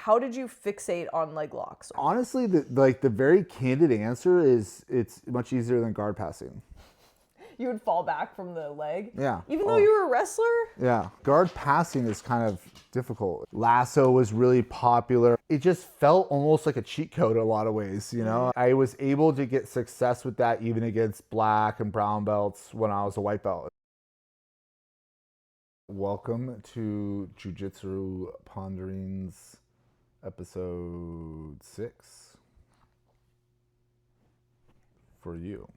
how did you fixate on leg locks? Honestly, the very candid answer is it's much easier than guard passing. You would fall back from the leg? Yeah. Even though you were a wrestler? Yeah. Guard passing is kind of difficult. Lasso was really popular. It just felt almost like a cheat code in a lot of ways, you know? I was able to get success with that even against black and brown belts when I was a white belt. Welcome to Jiu Jitsu Ponderings, episode 6 for you.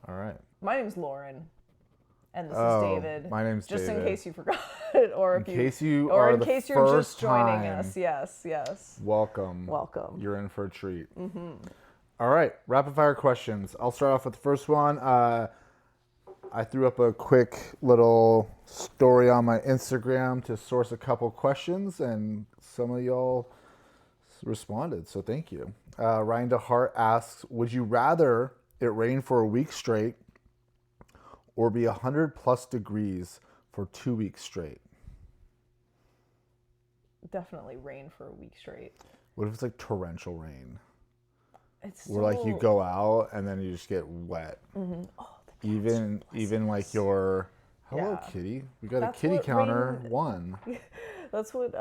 All right. My name's Lauren, and this is David. My name's just David. In case you forgot, or in case you or are in the case you're first just joining time, us. Yes. Welcome. You're in for a treat. All right, rapid fire questions. I'll start off with the first one. I threw up a quick little story on my Instagram to source a couple questions, and some of y'all responded, so thank you. Ryan DeHart asks, would you rather it rain for a week straight or be 100+ degrees for 2 weeks straight? Definitely rain for a week straight. What if it's like torrential rain? It's where like you go out and then you just get wet. Oh, even like your hello kitty. We got a kitty counter 1. That's what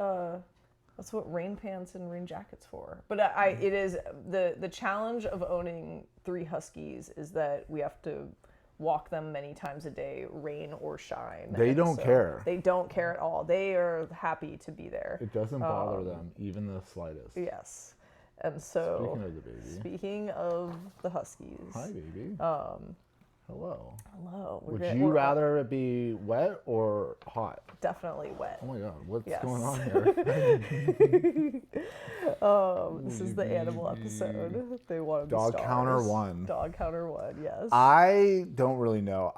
rain pants and rain jackets for. But it is the challenge of owning 3 huskies is that we have to walk them many times a day, rain or shine. They don't care. They don't care at all. They are happy to be there. It doesn't bother them even the slightest. Yes. And so speaking of the baby. Speaking of the huskies. Hi baby. Hello. Would you rather it be wet or hot? Definitely wet. Oh my god, what's going on here? This is the animal episode. They wanted Dog counter 1. Dog counter 1, yes. I don't really know.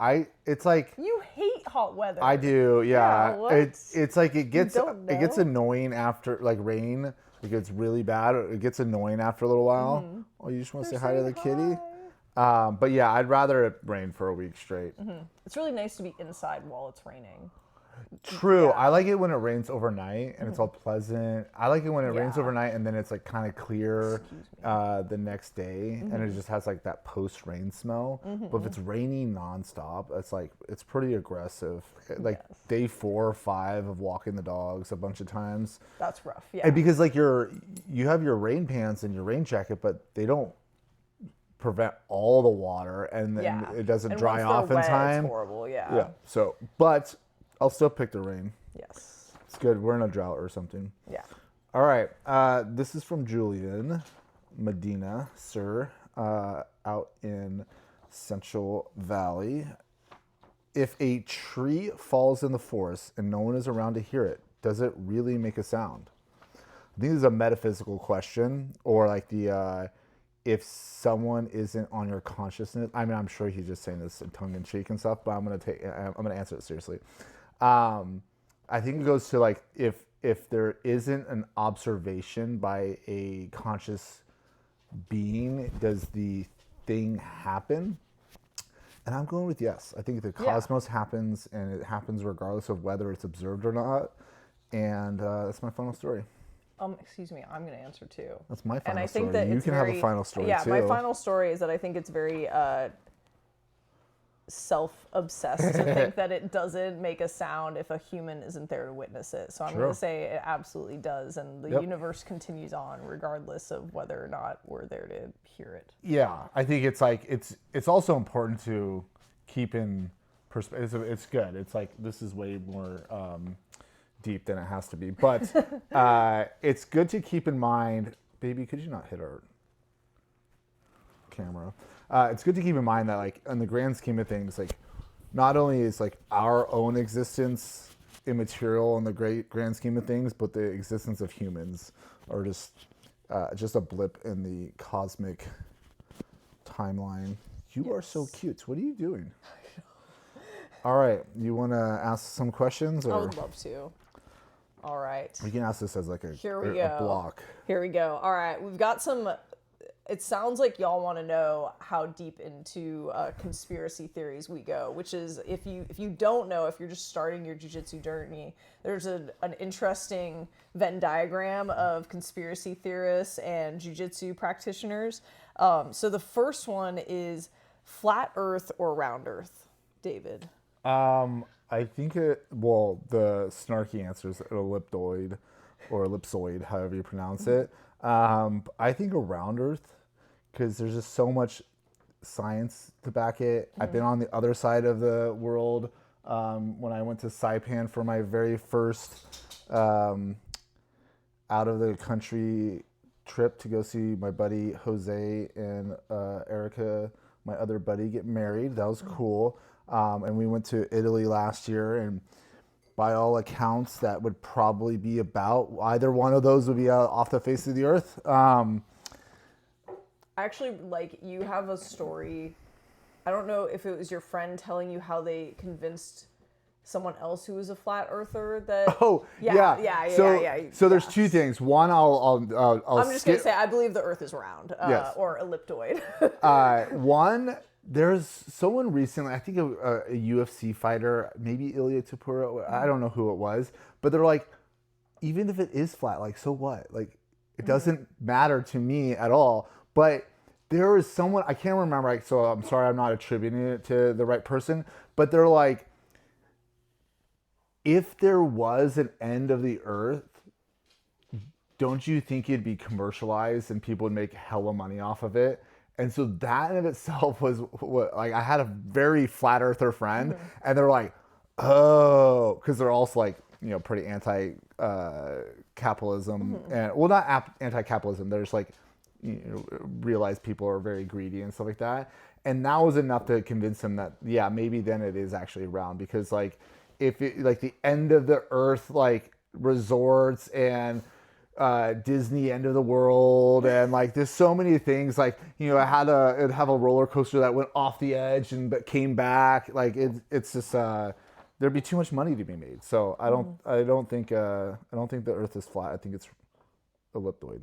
It's like you hate hot weather. I do, yeah. What? It's like it gets annoying after like rain. It gets really bad. It gets annoying after a little while. Oh, you just want to say hi to the kitty? But yeah, I'd rather it rain for a week straight. It's really nice to be inside while it's raining. True. Yeah. I like it when it rains overnight and it's all pleasant. I like it when it rains overnight and then it's like kind of clear the next day and it just has like that post-rain smell. But if it's raining nonstop, it's pretty aggressive. Like day 4 or 5 of walking the dogs a bunch of times. That's rough. Yeah. And because like you have your rain pants and your rain jacket, but they don't prevent all the water and then it doesn't dry off in time. It's horrible. Yeah. So, but I'll still pick the rain. Yes. It's good. We're in a drought or something. Yeah. All right. This is from Julian Medina, sir, out in Central Valley. If a tree falls in the forest and no one is around to hear it, does it really make a sound? I think this is a metaphysical question, or like if someone isn't on your consciousness. I mean, I'm sure he's just saying this in tongue in cheek and stuff, but I'm gonna answer it seriously. I think it goes to like if there isn't an observation by a conscious being, does the thing happen? And I'm going with yes. I think the cosmos happens, and it happens regardless of whether it's observed or not. And that's my final story. Excuse me, I'm going to answer too. That's my final and I story. think that you can have a final story too. My final story is that I think it's very self-obsessed to think that it doesn't make a sound if a human isn't there to witness it. So I'm going to say it absolutely does, and the universe continues on regardless of whether or not we're there to hear it. Yeah, I think it's like it's also important to keep in perspective. It's good. It's like this is way more deep than it has to be, but it's good to keep in mind. Baby, could you not hit our camera? It's good to keep in mind that like in the grand scheme of things, like not only is like our own existence immaterial in the grand scheme of things, but the existence of humans are just a blip in the cosmic timeline. You are so cute. What are you doing? All right, you want to ask some questions? Or? I would love to. All right. We can ask this as like a block. Here we go. All right, we've got some it sounds like y'all want to know how deep into conspiracy theories we go, which is if you don't know, if you're just starting your jiu-jitsu journey, there's an interesting Venn diagram of conspiracy theorists and jiu-jitsu practitioners. So the first one is flat earth or round earth, David. I think the snarky answer is elliptoid or ellipsoid, however you pronounce it. I think a round earth, because there's just so much science to back it. I've been on the other side of the world when I went to Saipan for my very first out of the country trip to go see my buddy Jose and Erica, my other buddy, get married. That was cool. And we went to Italy last year, and by all accounts, that would probably be about either one of those would be off the face of the earth. Actually, like, you have a story. I don't know if it was your friend telling you how they convinced someone else who was a flat earther that. Oh, yeah. So there's two things. One, I'm just gonna say I believe the Earth is round, Yes. or elliptoid. One, there's someone recently, I think a UFC fighter, maybe Ilya Tapura, I don't know who it was, but they're like, even if it is flat, like, so what? Like, it doesn't matter to me at all. But there is someone, I can't remember, like, so I'm sorry I'm not attributing it to the right person, but they're like, if there was an end of the earth, don't you think it'd be commercialized and people would make hella money off of it? And so that in of itself was what, like, I had a very flat earther friend, and they're like, oh, because they're also like, you know, pretty anti-capitalism, and well, not anti-capitalism. They're just like, you know, realize people are very greedy and stuff like that. And that was enough to convince them that, yeah, maybe then it is actually round, because like, if it, like the end of the earth, like resorts and Disney end of the world, and like there's so many things, like, you know, it'd have a roller coaster that went off the edge and but came back. Like it's just there'd be too much money to be made. So I don't think the earth is flat. I think it's elliptoid.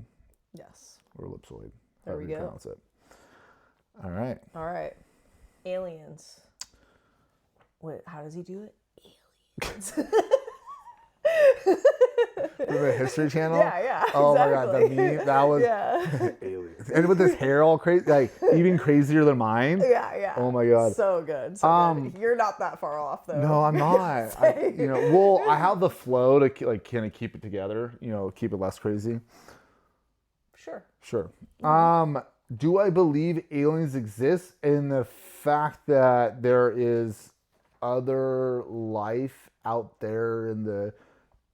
Yes. Or ellipsoid. There we go. Pronounce it. All right. Aliens. Wait, how does he do it? Aliens. The History Channel? Yeah. Oh exactly. my god, the meme, that was aliens. And with his hair all crazy, like even crazier than mine. Yeah. Oh my god. So good. Good. You're not that far off though. No, I'm not. I have the flow to like kind of keep it together, you know, keep it less crazy. Sure. Do I believe aliens exist in the fact that there is other life out there in the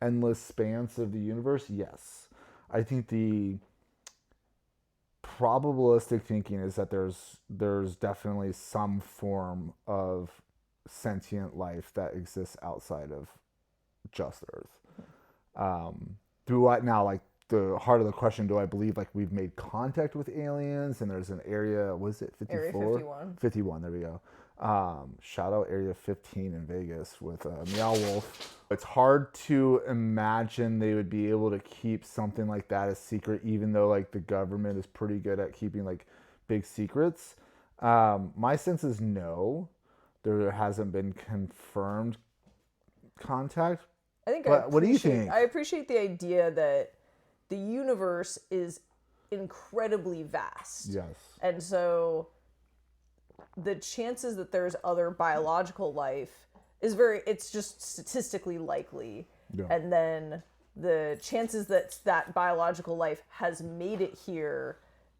endless spans of the universe? Yes. I think the probabilistic thinking is that there's definitely some form of sentient life that exists outside of just Earth. Do I now, like, the heart of the question, do I believe like we've made contact with aliens and there's an area, was it 54? Area 51. 51, there we go. Shout out Area 15 in Vegas with Meow Wolf. It's hard to imagine they would be able to keep something like that a secret, even though like the government is pretty good at keeping like big secrets. My sense is no, there hasn't been confirmed contact. I think. What do you think? I appreciate the idea that the universe is incredibly vast. Yes. And so the chances that there's other biological life is it's just statistically likely. Yeah. And then the chances that that biological life has made it here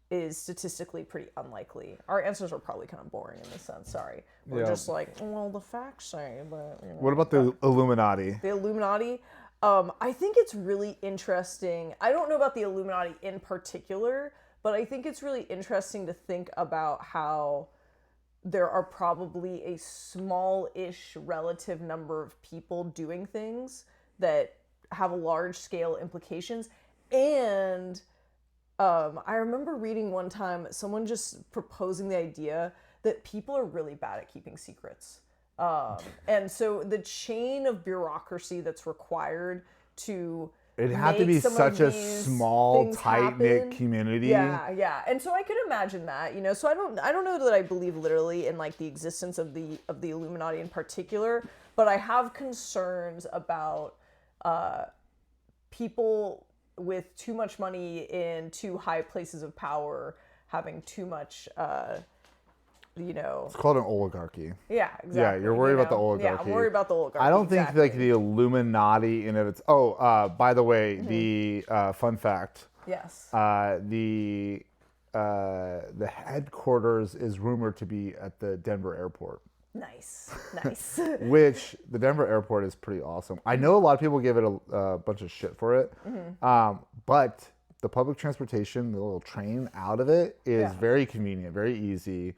is statistically pretty unlikely. Our answers are probably kind of boring in this sense. Sorry. We're just like, well, the facts say, but... You know, what about the Illuminati? The Illuminati? I think it's really interesting. I don't know about the Illuminati in particular, but I think it's really interesting to think about how there are probably a small-ish relative number of people doing things that have large-scale implications. And I remember reading one time someone just proposing the idea that people are really bad at keeping secrets. And so the chain of bureaucracy that's required to it had to make be some such of a these small, things tight-knit happen. community. Yeah. And so I could imagine that, so I don't know that I believe literally in like the existence of the Illuminati in particular, but I have concerns about people with too much money in too high places of power having too much It's called an oligarchy. Yeah, exactly. Yeah, you're worried about the oligarchy. Yeah, I'm worried about the oligarchy. I don't think like the Illuminati in of its. Oh, by the way, the fun fact. Yes. The headquarters is rumored to be at the Denver airport. Nice. Which the Denver airport is pretty awesome. I know a lot of people give it a bunch of shit for it, but the public transportation, the little train out of it, is very convenient, very easy.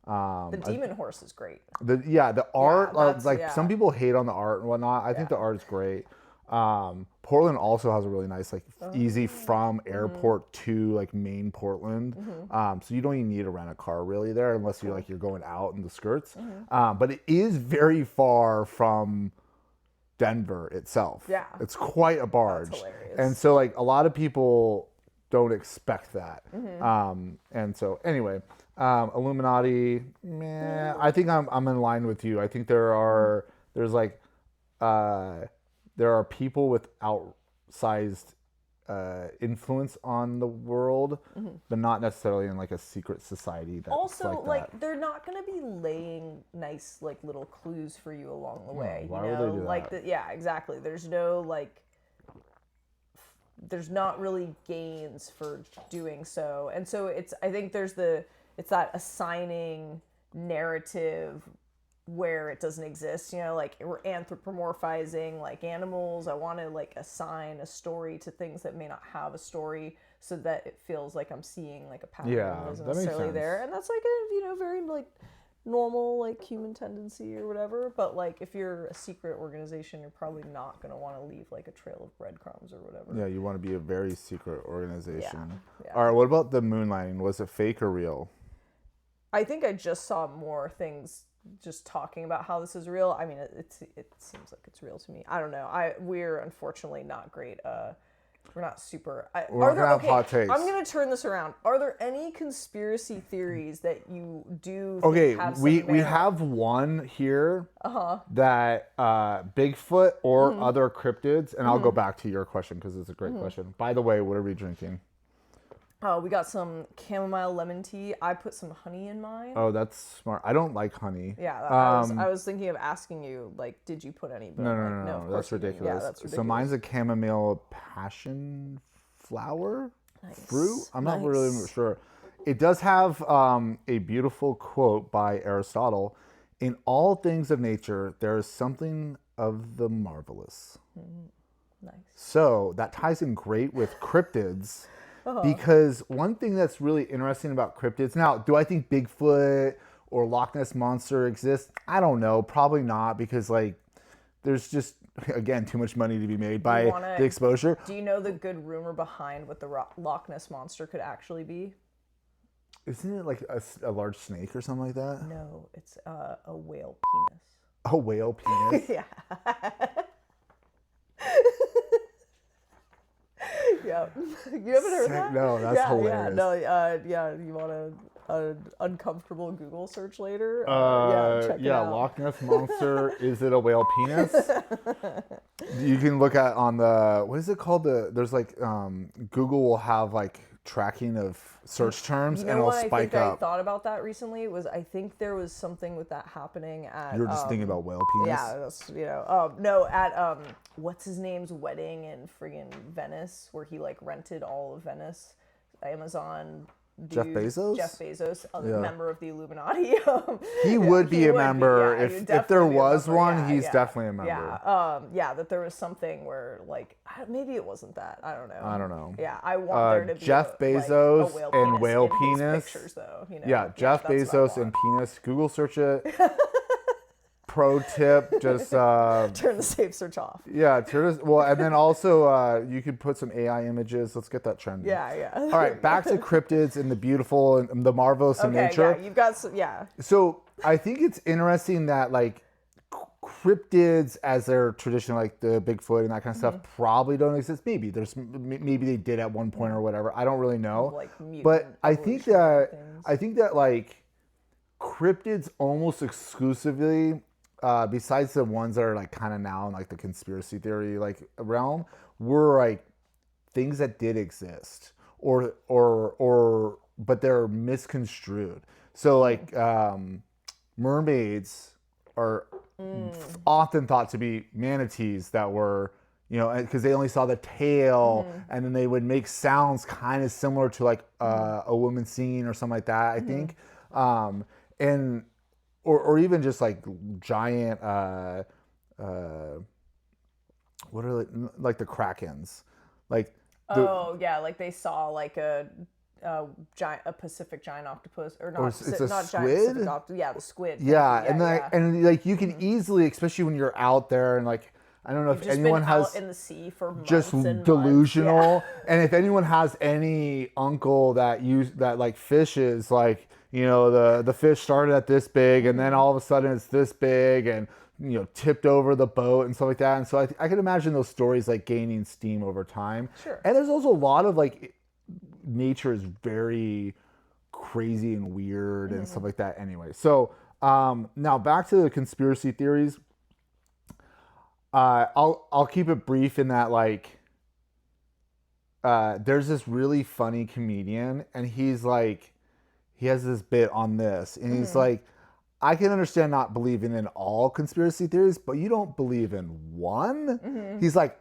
The demon horse is great. The art, some people hate on the art and whatnot. I think the art is great. Portland also has a really nice, like, easy from airport to like main Portland. So you don't even need to rent a car really there unless you're going out in the skirts. But it is very far from Denver itself. Yeah, it's quite a barge. That's hilarious. And so like a lot of people don't expect that. And so anyway. Illuminati, I think I'm in line with you. I think there are people with outsized influence on the world, but not necessarily in like a secret society. That's also, like they're not going to be laying nice like little clues for you along the way. Why would they do that? Yeah, exactly. There's no there's not really gains for doing so, and so I think it's that assigning narrative where it doesn't exist, like we're anthropomorphizing like animals. I want to like assign a story to things that may not have a story so that it feels like I'm seeing like a pattern that isn't necessarily there. And that's like a, very like normal like human tendency or whatever. But like if you're a secret organization, you're probably not going to want to leave like a trail of breadcrumbs or whatever. Yeah, you want to be a very secret organization. Yeah. All right, what about the moonlighting? Was it fake or real? I think I just saw more things just talking about how this is real. I mean, it seems like it's real to me. I don't know. We're unfortunately not great. We're not super. We're gonna have hot takes. I'm gonna turn this around. Are there any conspiracy theories that you do? Okay, we have one here that Bigfoot or other cryptids, and I'll go back to your question because it's a great question. By the way, what are we drinking? We got some chamomile lemon tea. I put some honey in mine. Oh, that's smart. I don't like honey. Yeah, I was thinking of asking you, like, did you put any? But no, that's ridiculous. Yeah, that's ridiculous. So mine's a chamomile passion flower fruit. I'm not really sure. It does have a beautiful quote by Aristotle. In all things of nature, there is something of the marvelous. Nice. So that ties in great with cryptids. Because one thing that's really interesting about cryptids, now, do I think Bigfoot or Loch Ness Monster exists? I don't know. Probably not, because like there's just, again, too much money to be made by the exposure. Do you know the good rumor behind what the Loch Ness Monster could actually be? Isn't it like a large snake or something like that? No, it's a whale penis. A whale penis? Yeah. Yeah. You haven't heard that? No, that's hilarious. You want an uncomfortable Google search later? Check it out. Loch Ness Monster, is it a whale penis? You can look at on the, what is it called? There's like, Google will have like tracking of search terms and it'll spike up. I thought about that recently I think there was something with that happening at... You're just thinking about whale penis? Yeah, that's, no, at, what's his name's wedding in friggin' Venice, where he like rented all of Venice. Amazon dude, Jeff Bezos? Jeff Bezos, a member of the Illuminati. He would be a member. If there was one, he's definitely a member. That there was something where, like, maybe it wasn't that. I don't know. Yeah, I want there to be Jeff Bezos like, and whale penis. Pictures, though, Jeff Bezos and penis. Google search it. Pro tip, just turn the safe search off. Yeah, and then also you could put some AI images. Let's get that trending. Yeah. All right, back to cryptids and the beautiful and the marvelous in nature. Yeah, you've got some, So I think it's interesting that like cryptids as they're traditional, like the Bigfoot and that kind of stuff, probably don't exist. Maybe maybe they did at one point or whatever. I don't really know. Like but I think that things. like cryptids almost exclusively, besides the ones that are like kind of now in like the conspiracy theory like realm, were like things that did exist or but they're misconstrued. So like mermaids are often thought to be manatees that were, you know, because they only saw the tail and then they would make sounds kind of similar to like a woman singing or something like that, I think. And or even just like giant what are like the krakens, like like they saw like a Pacific giant octopus, or not? Or it's a not squid? giant Pacific octopus. Yeah, the squid. Yeah, and like you can easily, especially when you're out there, and like I don't know if Just anyone been has out in the sea for months just and delusional, months. and if anyone has any uncle that like fishes, like, you know, the fish started at this big and then all of a sudden it's this big and, you know, tipped over the boat and stuff like that. And so I can imagine those stories like gaining steam over time. Sure. And there's also a lot of like nature is very crazy and weird and stuff like that anyway. So now back to the conspiracy theories. I'll keep it brief in that, like, there's this really funny comedian and he's like, he has this bit on this and he's like, I can understand not believing in all conspiracy theories, but you don't believe in one? He's like,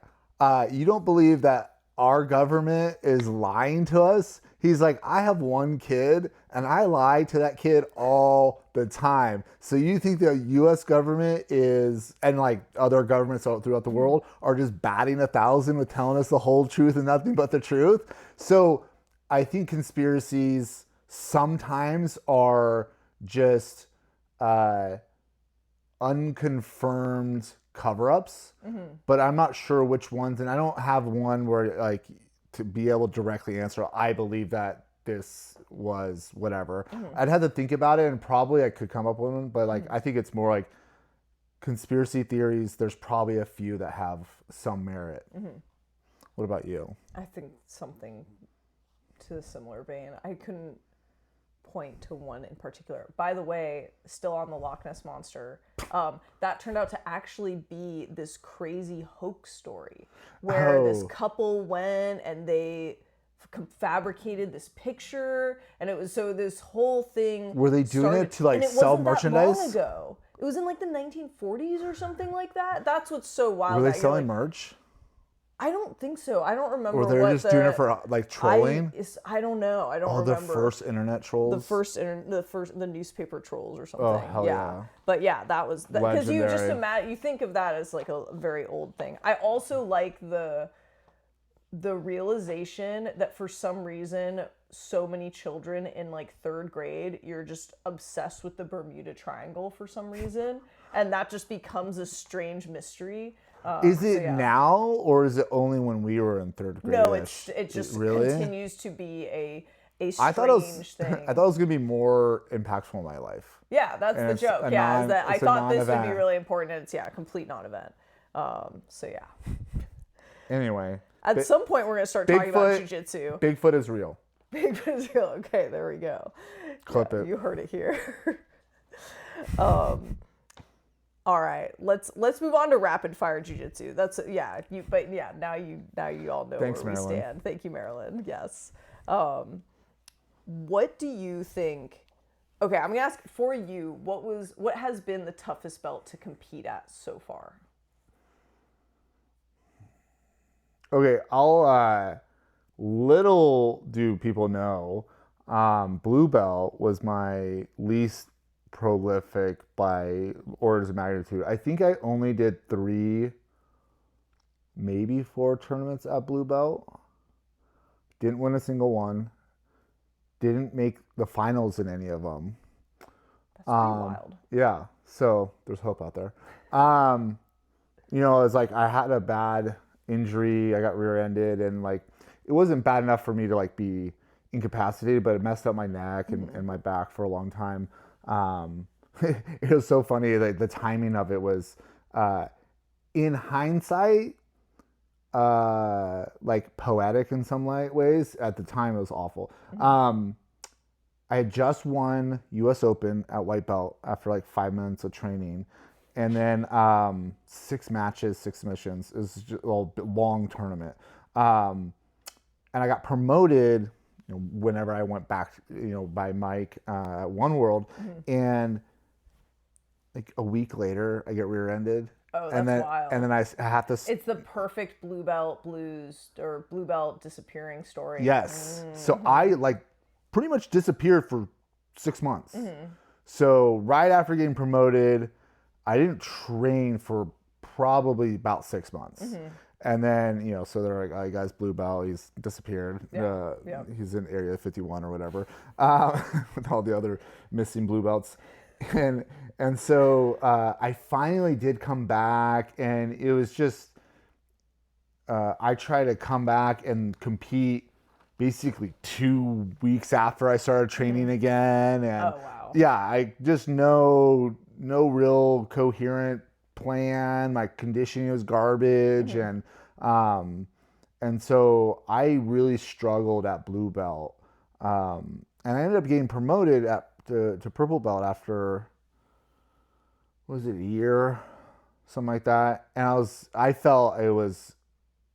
you don't believe that our government is lying to us? He's like, I have one kid and I lie to that kid all the time. So you think the US government is, and like other governments throughout the world, are just batting 1,000 with telling us the whole truth and nothing but the truth? So I think conspiracies sometimes are just unconfirmed cover-ups, but I'm not sure which ones, and I don't have one where like to be able to directly answer, I believe that this was whatever. I'd have to think about it and probably I could come up with one, but like I think it's more like conspiracy theories, there's probably a few that have some merit. What about you? I think something to a similar vein. I couldn't point to one in particular. By the way, still on the Loch Ness Monster, that turned out to actually be this crazy hoax story where this couple went and they fabricated this picture, and it was so this whole thing. Were they doing it to like sell merchandise? Long ago. It was in like the 1940s or something like that. That's what's so wild. Were they selling merch? I don't think so. I don't remember. Or they're just doing it for like trolling? I don't know. I don't remember. The first internet trolls? The newspaper trolls or something. Oh, hell yeah. But yeah, that was, because you just Legendary. imagine, you think of that as like a very old thing. I also like the realization that for some reason, so many children in like 3rd grade, you're just obsessed with the Bermuda Triangle for some reason. And that just becomes a strange mystery. Is it now, or is it only when we were in 3rd grade? No, it just continues to be a strange thing. I thought it was going to be more impactful in my life. Yeah, that's the joke. Yeah, is that I thought this would be really important, and it's a complete non-event. So yeah. Anyway. At some point, we're going to start talking about jiu-jitsu. Bigfoot is real. Bigfoot is real. Okay, there we go. Clip it. You heard it here. All right, let's move on to rapid fire jiu-jitsu. That's now you all know Thanks, where we Marilyn. stand. Thank you, Marilyn. Yes. What do you think? Okay, I'm gonna ask for you. What has been the toughest belt to compete at so far? Okay, little do people know, blue belt was my least prolific by orders of magnitude. I think I only did 3, maybe 4 tournaments at blue belt. Didn't win a single one. Didn't make the finals in any of them. That's pretty wild. Yeah, so there's hope out there. You know, it's like I had a bad injury. I got rear-ended, and like it wasn't bad enough for me to like be incapacitated, but it messed up my neck and my back for a long time. It was so funny, like the timing of it was In hindsight, like poetic in some ways. At the time, it was awful. I had just won U.S. Open at white belt after like 5 minutes of training, and then 6 matches, 6 submissions. It was just a long tournament, and I got promoted. Whenever I went back, by Mike at One World, and like a week later, I get rear-ended. Oh, and that's then, wild. And then I have to. It's the perfect blue belt blues or blue belt disappearing story. Yes. So I like pretty much disappeared for 6 months. So right after getting promoted, I didn't train for probably about 6 months. And then, so they're like, oh, guy's blue belt, he's disappeared. He's in area 51 or whatever, with all the other missing blue belts. And so I finally did come back, and it was just, I tried to come back and compete basically 2 weeks after I started training again. And Oh, wow. yeah, I just no real coherent plan. My conditioning was garbage. And so I really struggled at blue belt. And I ended up getting promoted to purple belt after, what was it, a year, something like that. And I felt it was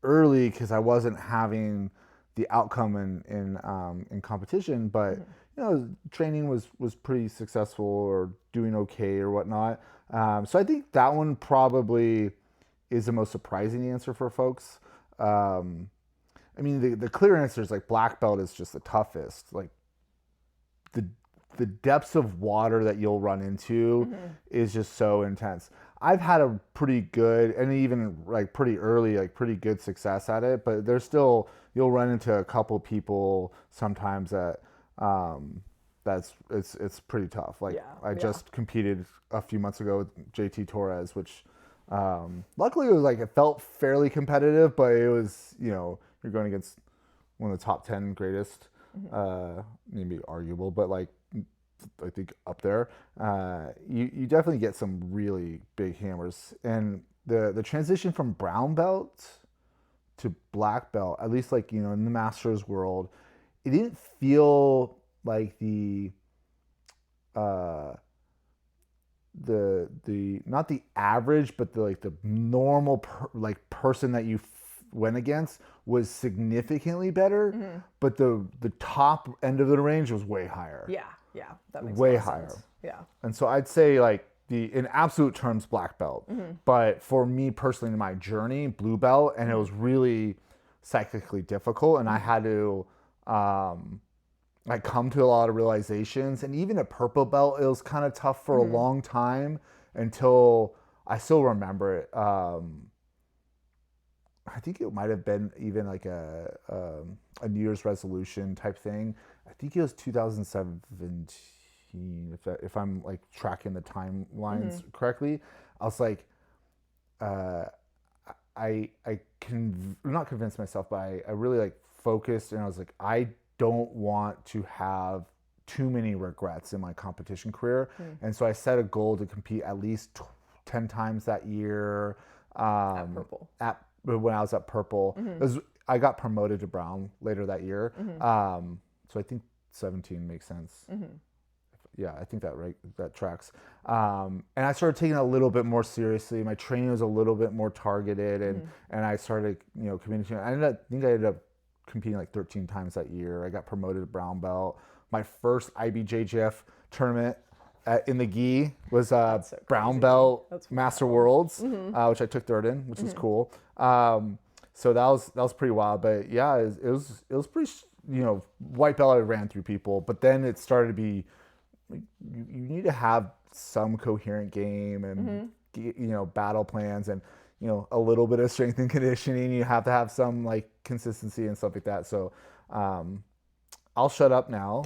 early because I wasn't having the outcome in competition, but training was pretty successful or doing okay or whatnot. So I think that one probably is the most surprising answer for folks. I mean, the clear answer is like black belt is just the toughest. Like the depths of water that you'll run into is just so intense. I've had a pretty good, and even like pretty early, like pretty good success at it, but there's still, you'll run into a couple people sometimes that it's pretty tough. Like I just competed a few months ago with JT Torres, which luckily it was like, it felt fairly competitive, but it was, you're going against one of the top 10 greatest, maybe arguable, but like, I think up there, you definitely get some really big hammers. And the transition from brown belt to black belt, at least like, in the masters world, it didn't feel like the not the average, but the normal person that you went against was significantly better, but the top end of the range was way higher. Yeah, that makes way a lot of higher. sense. Yeah. And so I'd say like in absolute terms, black belt, but for me personally in my journey, blue belt, and it was really psychically difficult, and I had to come to a lot of realizations. And even at purple belt, it was kind of tough for a long time until I still remember it. I think it might have been even like a New Year's resolution type thing. I think it was 2017, if I'm like tracking the timelines correctly. I was like, I can not convince myself, but I really like focused, and I was like, I don't want to have too many regrets in my competition career. And so I set a goal to compete at least 10 times that year. At purple. When I was at purple. I got promoted to brown later that year. So I think 17 makes sense. Yeah, I think that tracks. And I started taking it a little bit more seriously. My training was a little bit more targeted, and I started, competing. I ended up competing like 13 times that year. I got promoted to brown belt. My first IBJJF tournament in the gi was so brown belt Master Worlds, which I took third in, which was cool. So that was pretty wild. But yeah, it was pretty, white belt I ran through people, but then it started to be, you need to have some coherent game and battle plans and a little bit of strength and conditioning. You have to have some like consistency and stuff like that. So I'll shut up now.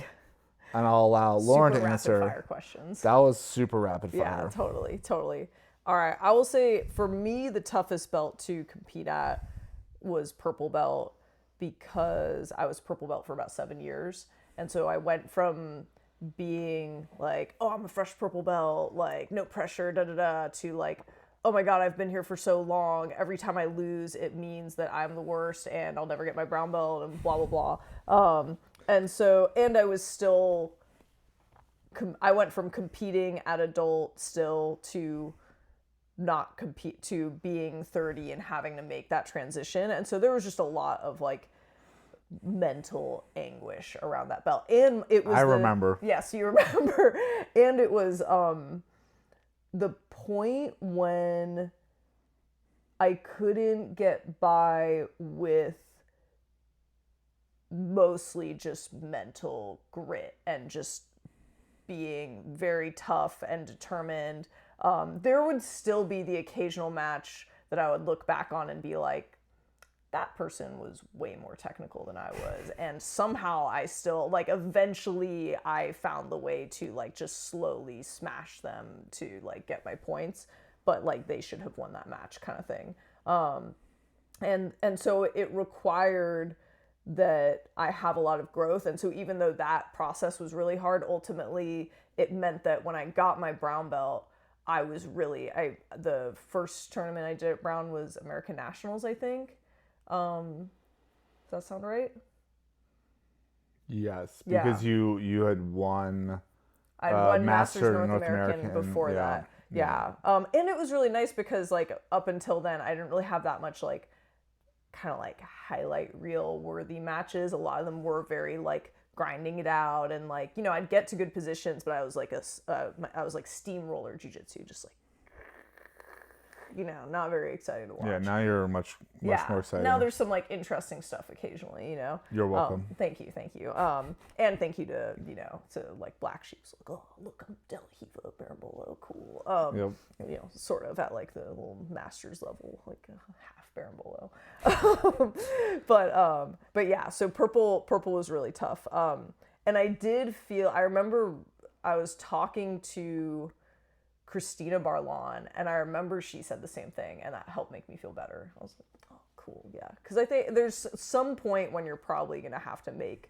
And I'll allow Lauren to answer. Rapid fire questions. That was super rapid fire. Yeah, totally. All right, I will say for me, the toughest belt to compete at was purple belt, because I was purple belt for about 7 years. And so I went from being like, oh, I'm a fresh purple belt, like no pressure, to like, oh my God, I've been here for so long. Every time I lose, it means that I'm the worst and I'll never get my brown belt and blah, blah, blah. And I was still, I went from competing at adult still to not compete, to being 30 and having to make that transition. And so there was just a lot of like mental anguish around that belt. And it was, remember. Yes, you remember. And it was, the point when I couldn't get by with mostly just mental grit and just being very tough and determined. There would still be the occasional match that I would look back on and be like, that person was way more technical than I was. And somehow I still, like, eventually I found the way to, like, just slowly smash them to, like, get my points. But, like, they should have won that match kind of thing. And so it required that I have a lot of growth. And so even though that process was really hard, ultimately it meant that when I got my brown belt, I was really, the first tournament I did at brown was American Nationals, I think. Does that sound right? Yes, because you had won. I won Masters North American before that. Yeah. And it was really nice because like up until then, I didn't really have that much like kind of like highlight reel worthy matches. A lot of them were very like grinding it out and like, you know, I'd get to good positions, but I was like I was like steamroller jiu-jitsu, just like, you know, not very exciting to watch. Yeah, now you're much more excited. Now there's some like interesting stuff occasionally, you know. You're welcome. Thank you. And thank you to, you know, to like Black Sheep's like, oh look, I'm Del Hiva Barambolo, cool. You know, sort of at like the little masters level, like half Barambolo. But yeah, so purple was really tough. And I remember I was talking to Christina Barlon, and I remember she said the same thing, and that helped make me feel better. I was like, oh, cool, yeah. Because I think there's some point when you're probably going to have to make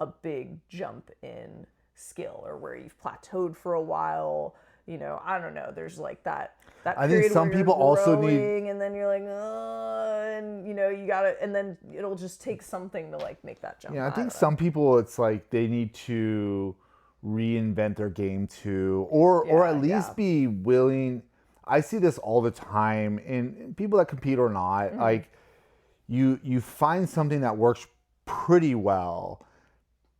a big jump in skill, or where you've plateaued for a while. You know, I don't know. There's like that I period think some where you're people also growing, and then you're like, oh, and you know, you gotta, and then it'll just take something to like make that jump. Yeah, I think some people, it's like they need to reinvent their game too, or at least be willing. I see this all the time in people that compete or not. Mm-hmm. Like you find something that works pretty well,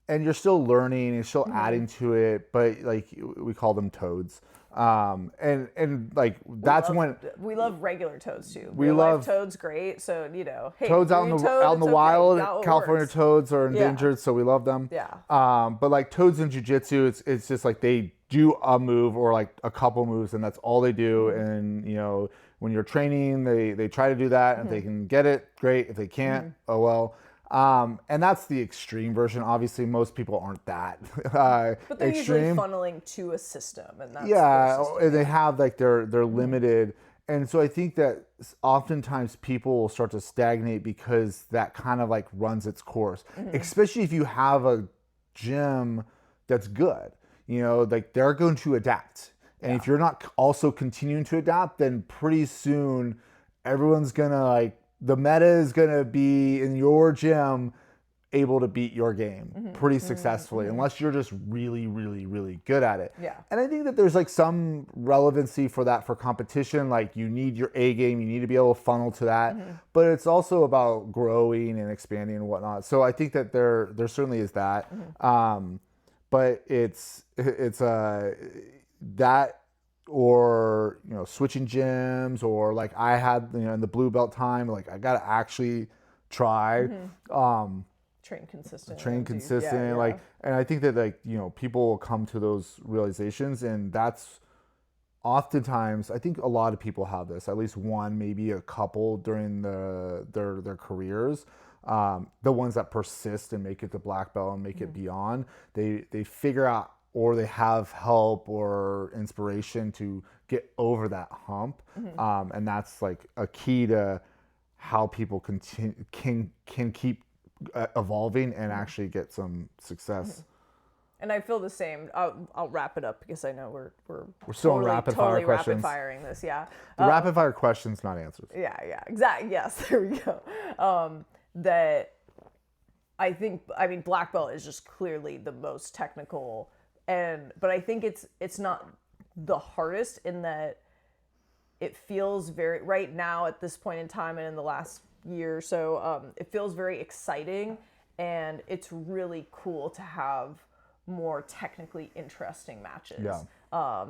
and you're still learning, you're still adding to it, but like we call them toads. And like that's when we love regular toads too. We love toads, great. So you know, hey, toads out in the wild. California toads are endangered, so we love them. Yeah. But like toads in jiu-jitsu, it's just like they do a move or like a couple moves, and that's all they do. Mm-hmm. And you know, when you're training, they try to do that. Mm-hmm. If they can get it, great. If they can't, oh well. And that's the extreme version. Obviously, most people aren't that but they're extreme. Usually funneling to a system, and that's and they have like they're limited. And so I think that oftentimes people will start to stagnate because that kind of like runs its course. Mm-hmm. Especially if you have a gym that's good, you know, like they're going to adapt. And if you're not also continuing to adapt, then pretty soon everyone's gonna like. The meta is going to be in your gym able to beat your game pretty successfully, unless you're just really, really, really good at it. Yeah. And I think that there's like some relevancy for that for competition. Like you need your A game, you need to be able to funnel to that, but it's also about growing and expanding and whatnot. So I think that there certainly is that. But it's that, or you know, switching gyms, or like I had, you know, in the blue belt time, like I gotta actually try train consistent like, and I think that like, you know, people will come to those realizations, and that's oftentimes, I think a lot of people have this, at least one, maybe a couple during their careers. The ones that persist and make it to black belt and make it beyond, they figure out, or they have help or inspiration to get over that hump. And that's like a key to how people can keep evolving and actually get some success. And I feel the same. I'll wrap it up because I know we're still in rapid fire questions. rapid firing this. Yeah. The rapid fire questions, not answers. Yeah. Exactly. Yes. There we go. That I mean, black belt is just clearly the most technical, but I think it's not the hardest in that it feels very, right now at this point in time and in the last year or so, it feels very exciting, and it's really cool to have more technically interesting matches. Yeah.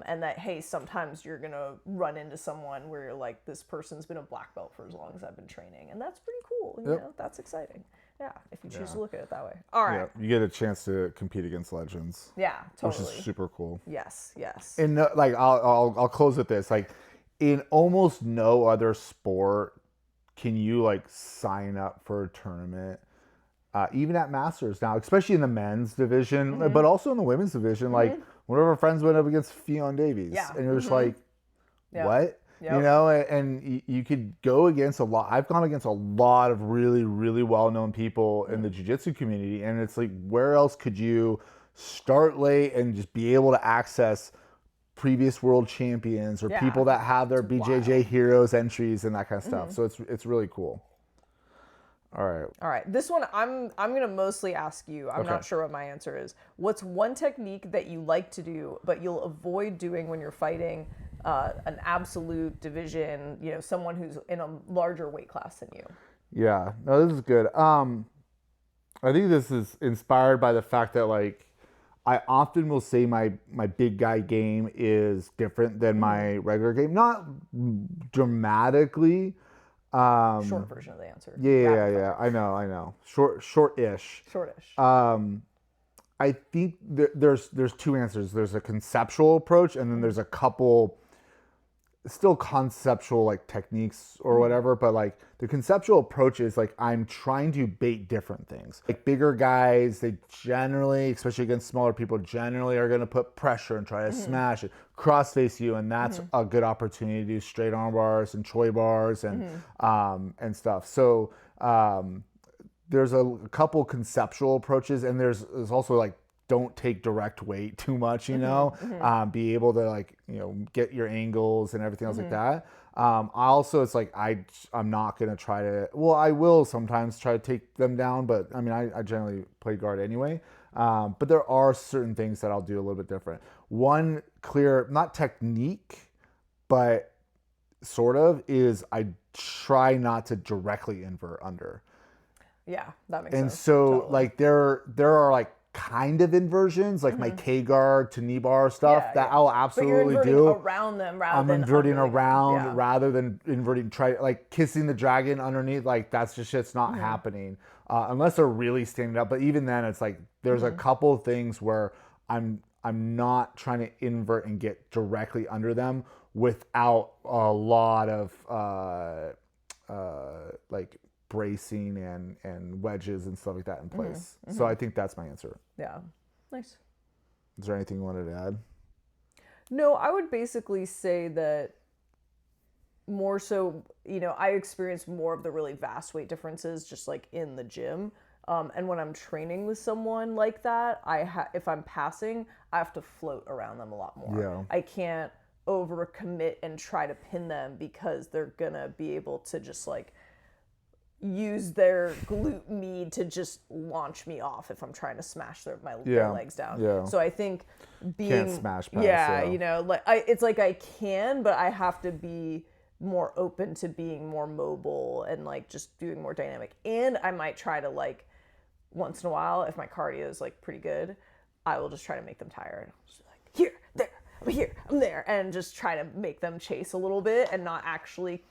And that, hey, sometimes you're going to run into someone where you're like, this person's been a black belt for as long as I've been training. And that's pretty cool. You know, that's exciting. Yeah. If you choose to look at it that way. All right. Yeah. You get a chance to compete against legends. Yeah, totally. Which is super cool. Yes. And like, I'll close with this. Like, in almost no other sport can you like sign up for a tournament, even at Masters now, especially in the men's division, but also in the women's division. Like, one of our friends went up against Fionn Davies, and you're just like, what? Yep. You know, and you could go against a lot. I've gone against a lot of really, really well-known people in the jiu-jitsu community, and it's like, where else could you start late and just be able to access previous world champions or people that have their BJJ Heroes entries and that kind of stuff. So it's really cool. All right. This one I'm gonna mostly ask you. I'm not sure what my answer is. What's one technique that you like to do but you'll avoid doing when you're fighting an absolute division? You know, someone who's in a larger weight class than you. Yeah. No, this is good. I think this is inspired by the fact that, like, I often will say my big guy game is different than my regular game. Not dramatically. Short version of the answer. Yeah. I know. Short-ish. I think there's two answers. There's a conceptual approach, and then there's a couple still conceptual like techniques or whatever, but like the conceptual approach is like, I'm trying to bait different things. Like, bigger guys, they generally, especially against smaller people, generally are going to put pressure and try to smash it, cross face you, and that's a good opportunity to do straight arm bars and choi bars and stuff. So there's a couple conceptual approaches, and there's also like, don't take direct weight too much, you know, be able to, like, you know, get your angles and everything else like that. It's like, I'm not going to try to, well, I will sometimes try to take them down, but I mean, I generally play guard anyway. But there are certain things that I'll do a little bit different. One clear, not technique, but sort of, is I try not to directly invert under. Yeah, that makes sense. And so totally. Like, there are like kind of inversions, like my K guard to knee bar stuff that I'll absolutely do around them rather than inverting around rather than inverting, try like kissing the dragon underneath. Like, that's just shit's not happening unless they're really standing up. But even then, it's like there's a couple of things where I'm not trying to invert and get directly under them without a lot of like bracing and wedges and stuff like that in place. So I think that's my answer. Yeah. Nice. Is there anything you wanted to add? No, I would basically say that more so, you know, I experience more of the really vast weight differences just like in the gym. And when I'm training with someone like that, if I'm passing, I have to float around them a lot more. Yeah. I can't overcommit and try to pin them because they're gonna be able to just like use their glute med to just launch me off if I'm trying to smash their legs down. Yeah. So I think can't smash pass. Yeah, you know, like it's like I can, but I have to be more open to being more mobile and like just doing more dynamic. And I might try to, like, once in a while, if my cardio is like pretty good, I will just try to make them tired. Just like, here, there, I'm here, I'm there, and just try to make them chase a little bit and not actually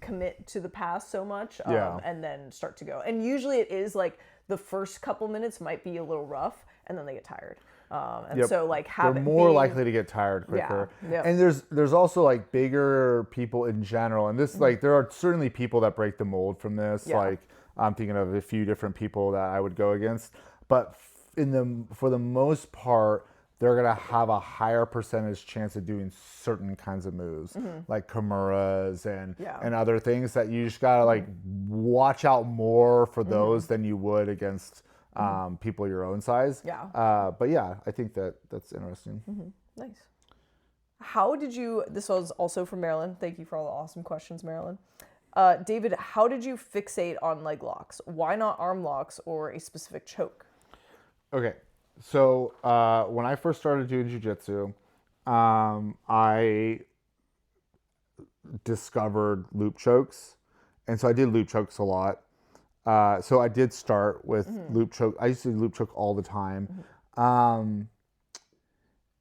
commit to the pass so much, and then start to go. And usually it is like the first couple minutes might be a little rough, and then they get tired. So like they're more likely to get tired quicker. And there's also like bigger people in general, and this like there are certainly people that break the mold from this. Like, I'm thinking of a few different people that I would go against, but for the most part, they're going to have a higher percentage chance of doing certain kinds of moves, like Kimuras and other things that you just got to like watch out more for those than you would against people your own size. Yeah. But yeah, I think that's interesting. Nice. How did you, this was also from Marilyn. Thank you for all the awesome questions, Marilyn. David, how did you fixate on leg locks? Why not arm locks or a specific choke? Okay. So when I first started doing jiu-jitsu, I discovered loop chokes. And so I did loop chokes a lot. So I did start with loop choke. I used to do loop choke all the time. And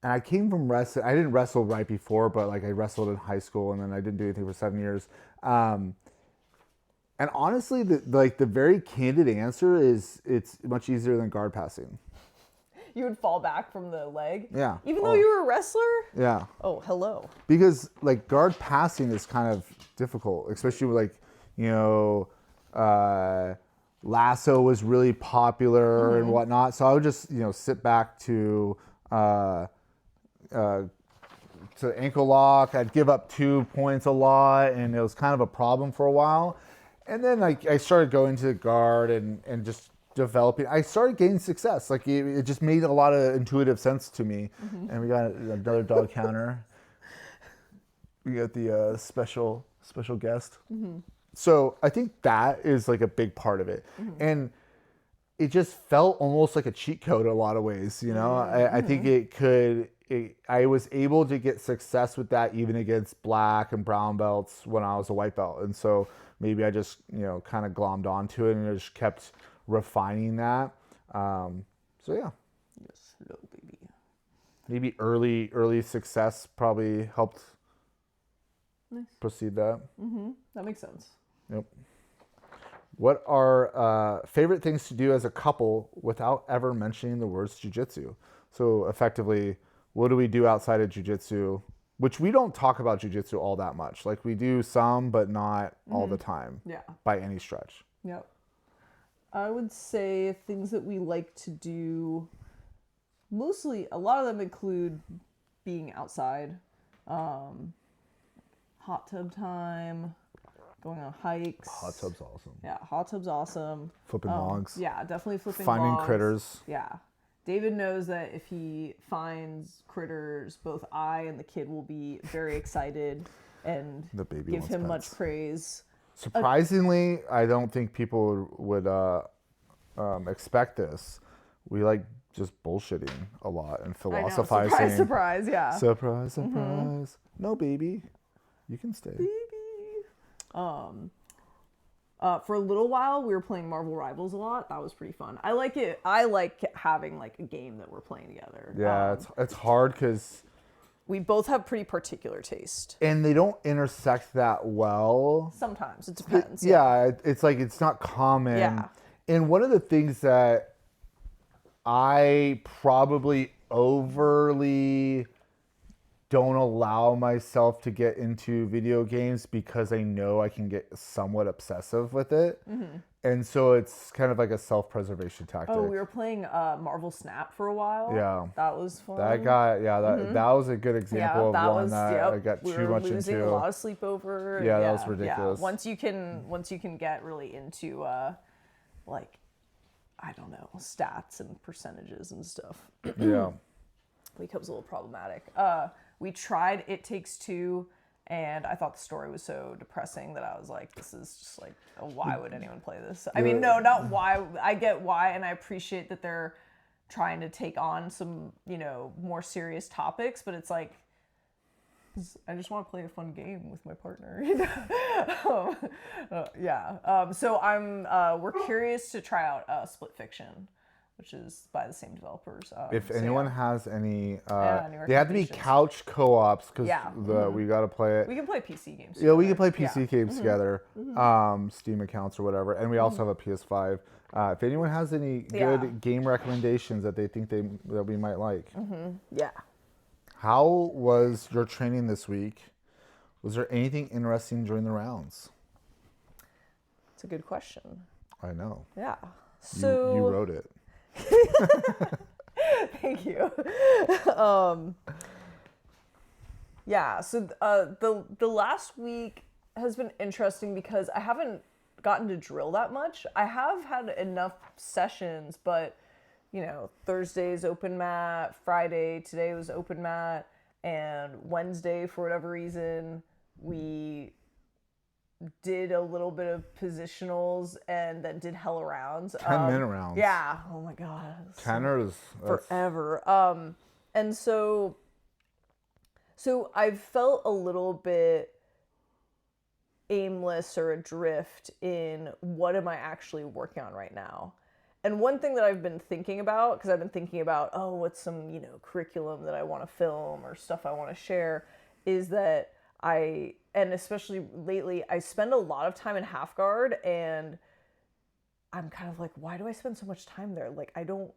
I came from wrestling. I didn't wrestle right before, but like I wrestled in high school, and then I didn't do anything for 7 years. And honestly, the very candid answer is it's much easier than guard passing. You would fall back from the leg? Yeah. Even though you were a wrestler? Yeah. Oh, hello. Because like guard passing is kind of difficult, especially with like, you know, lasso was really popular and whatnot. So I would just, you know, sit back to ankle lock. I'd give up 2 points a lot, and it was kind of a problem for a while. And then I started going to the guard and just developing. I started gaining success. Like it just made a lot of intuitive sense to me. And we got another dog counter. We got the special guest. So I think that is like a big part of it. And it just felt almost like a cheat code in a lot of ways, you know? I think I was able to get success with that even against black and brown belts when I was a white belt. And so maybe I just, you know, kind of glommed onto it and I just kept refining that. So yeah. Yes, hello, baby. Maybe early success probably helped proceed that. That makes sense. Yep. What are favorite things to do as a couple without ever mentioning the words jiu-jitsu? So effectively, what do we do outside of jiu-jitsu? Which we don't talk about jiu-jitsu all that much. Like we do some, but not all the time. Yeah. By any stretch. Yep. I would say things that we like to do, mostly, a lot of them include being outside, hot tub time, going on hikes. Hot tub's awesome. Yeah, hot tub's awesome. Flipping logs. Yeah, definitely flipping Finding logs. critters. Yeah. David knows that if he finds critters, both I and the kid will be very excited and The baby give wants him pets. much praise. Surprisingly, I don't think people would expect this. We like just bullshitting a lot and philosophizing. I know. Surprise, yeah. Surprise. No, baby. You can stay. Baby. For a little while, we were playing Marvel Rivals a lot. That was pretty fun. I like it. I like having like a game that we're playing together. Yeah, it's hard because we both have pretty particular taste. And they don't intersect that well. Sometimes it depends. Yeah, it's like it's not common. Yeah. And one of the things that I probably overly don't allow myself to get into video games because I know I can get somewhat obsessive with it. And so it's kind of like a self-preservation tactic. Oh, we were playing Marvel Snap for a while. Yeah. That was fun. That was a good example of one that I got too much into. We were losing a lot of sleep over. Yeah, that was ridiculous. Yeah. Once you can get really into like, I don't know, stats and percentages and stuff. Yeah. It becomes a little problematic. We tried It Takes Two, and I thought the story was so depressing that I was like, this is just like, why would anyone play this? I mean, no, not why. I get why, and I appreciate that they're trying to take on some, you know, more serious topics, but it's like, I just want to play a fun game with my partner. So we're curious to try out Split Fiction, which is by the same developers. If anyone has any, any they have to be couch co-ops because we got to play it. We can play PC games. Yeah, we can play PC games together, Steam accounts or whatever, and we also have a PS5. If anyone has any good game recommendations that they think that we might like. Yeah. How was your training this week? Was there anything interesting during the rounds? It's a good question. I know. Yeah. So you wrote it. Thank you. Yeah, so the last week has been interesting because I haven't gotten to drill that much. I have had enough sessions, but Thursday's open mat, Friday, today was open mat, and Wednesday, for whatever reason, we did a little bit of positionals and then did hella rounds. 10-minute rounds. Yeah. Oh my God. 10 is forever. And so I've felt a little bit aimless or adrift in what am I actually working on right now. And one thing that I've been thinking about, because I've been thinking about, what's some, curriculum that I want to film or stuff I want to share, is that and especially lately, I spend a lot of time in half guard, and I'm kind of like, why do I spend so much time there? Like, I don't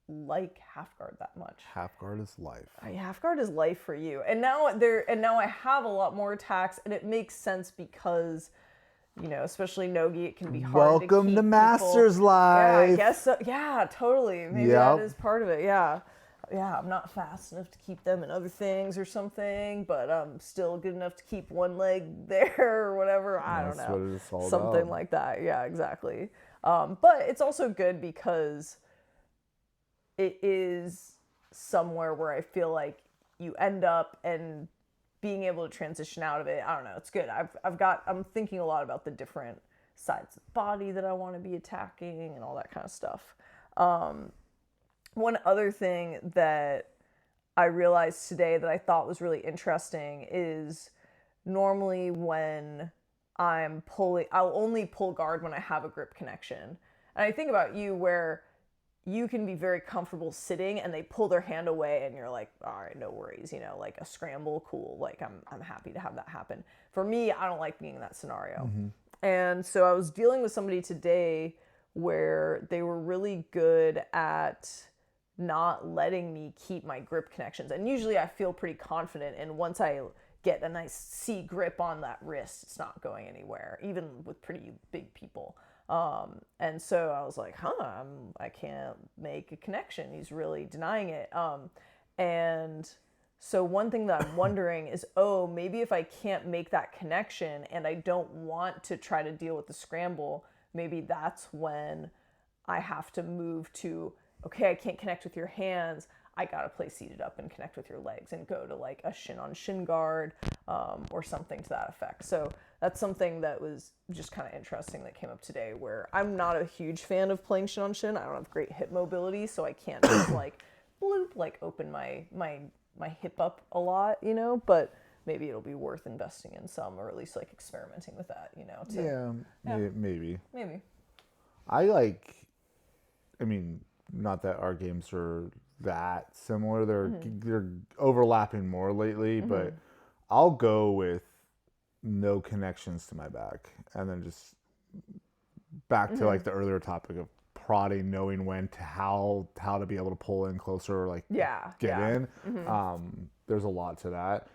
like half guard that much. Half guard is life. Half guard is life for you. And now I have a lot more attacks, and it makes sense because, especially nogi, it can be hard Welcome to keep to Master's life. Yeah, I guess so. Yeah, totally. Maybe that is part of it. Yeah. Yeah, I'm not fast enough to keep them in other things or something, but I'm still good enough to keep one leg there or whatever. I don't know. That's what it's all something about. like that. Yeah, exactly. But it's also good because it is somewhere where I feel like you end up and being able to transition out of it. I don't know. It's good. I'm thinking a lot about the different sides of the body that I want to be attacking and all that kind of stuff. One other thing that I realized today that I thought was really interesting is normally when I'm pulling, I'll only pull guard when I have a grip connection. And I think about you where you can be very comfortable sitting and they pull their hand away and you're like, all right, no worries, like a scramble, cool. Like I'm happy to have that happen. For me, I don't like being in that scenario. Mm-hmm. And so I was dealing with somebody today where they were really good at not letting me keep my grip connections. And usually I feel pretty confident. And once I get a nice C grip on that wrist, it's not going anywhere, even with pretty big people. And so I was like, I can't make a connection. He's really denying it. And so one thing that I'm wondering is, maybe if I can't make that connection and I don't want to try to deal with the scramble, maybe that's when I have to move to, okay, I can't connect with your hands. I gotta play seated up and connect with your legs and go to like a shin on shin guard or something to that effect. So that's something that was just kind of interesting that came up today, where I'm not a huge fan of playing shin on shin. I don't have great hip mobility, so I can't just like bloop, like open my hip up a lot, but maybe it'll be worth investing in some, or at least like experimenting with that, Maybe. Not that our games are that similar. They're overlapping more lately, but I'll go with no connections to my back, and then just back to like the earlier topic of prodding, knowing when to how to be able to pull in closer, like get in. There's a lot to that.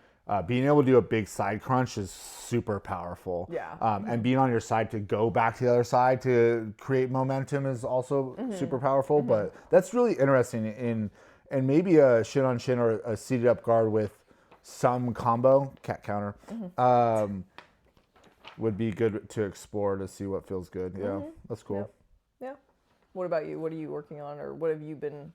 Being able to do a big side crunch is super powerful. And being on your side to go back to the other side to create momentum is also super powerful. But that's really interesting. And maybe a shin on shin or a seated up guard with some combo, cat counter, would be good to explore to see what feels good. Yeah, that's cool. Yeah. What about you? What are you working on, or what have you been...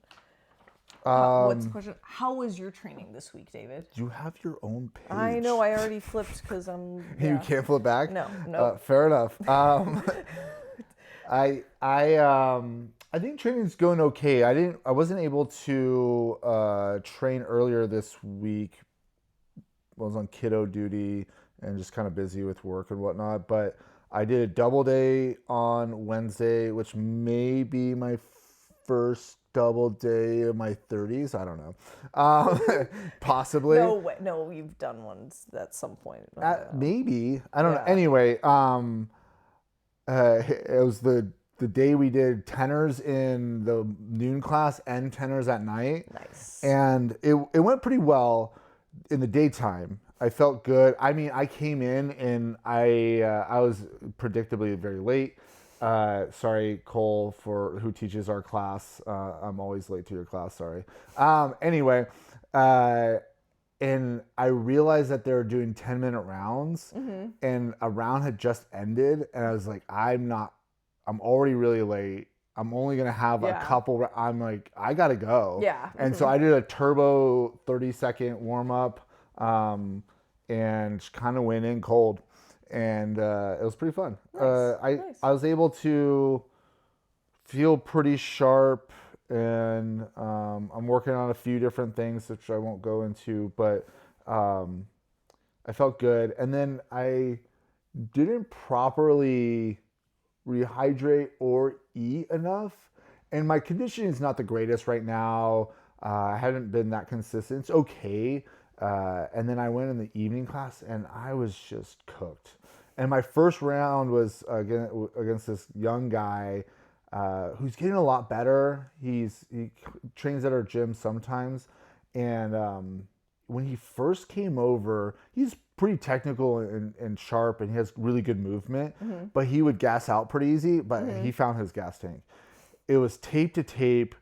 what's the question? How was your training this week, David? You have your own page. I know. I already flipped because I'm... Yeah. You can't flip back? No. Fair enough. I think training's going okay. I wasn't able to train earlier this week. I was on kiddo duty and just kind of busy with work and whatnot. But I did a double day on Wednesday, which may be my first double day of my 30s. I don't know. Possibly. No way. No, you've done ones at some point. Maybe. I don't know. Anyway, it was the day we did tenors in the noon class and tenors at night. Nice. And it went pretty well in the daytime. I felt good. I mean, I came in and I was predictably very late. Sorry, Cole, who teaches our class. I'm always late to your class. Sorry. Anyway, and I realized that they were doing 10-minute rounds, Mm-hmm. and a round had just ended, and I was like, I'm already really late. I'm only gonna have a Yeah. couple. I'm like, I gotta go. Yeah. And so I did a turbo 30-second warm up, and kind of went in cold, and it was pretty fun. Nice. I Nice. I was able to feel pretty sharp, and I'm working on a few different things which I won't go into, but I felt good. And then I didn't properly rehydrate or eat enough, and my conditioning is not the greatest right now. I haven't been that consistent. It's okay. And then I went in the evening class, and I was just cooked. And my first round was against this young guy who's getting a lot better. He trains at our gym sometimes, and when he first came over, he's pretty technical and sharp, and he has really good movement, but he would gas out pretty easy, but he found his gas tank. It was tape to tape,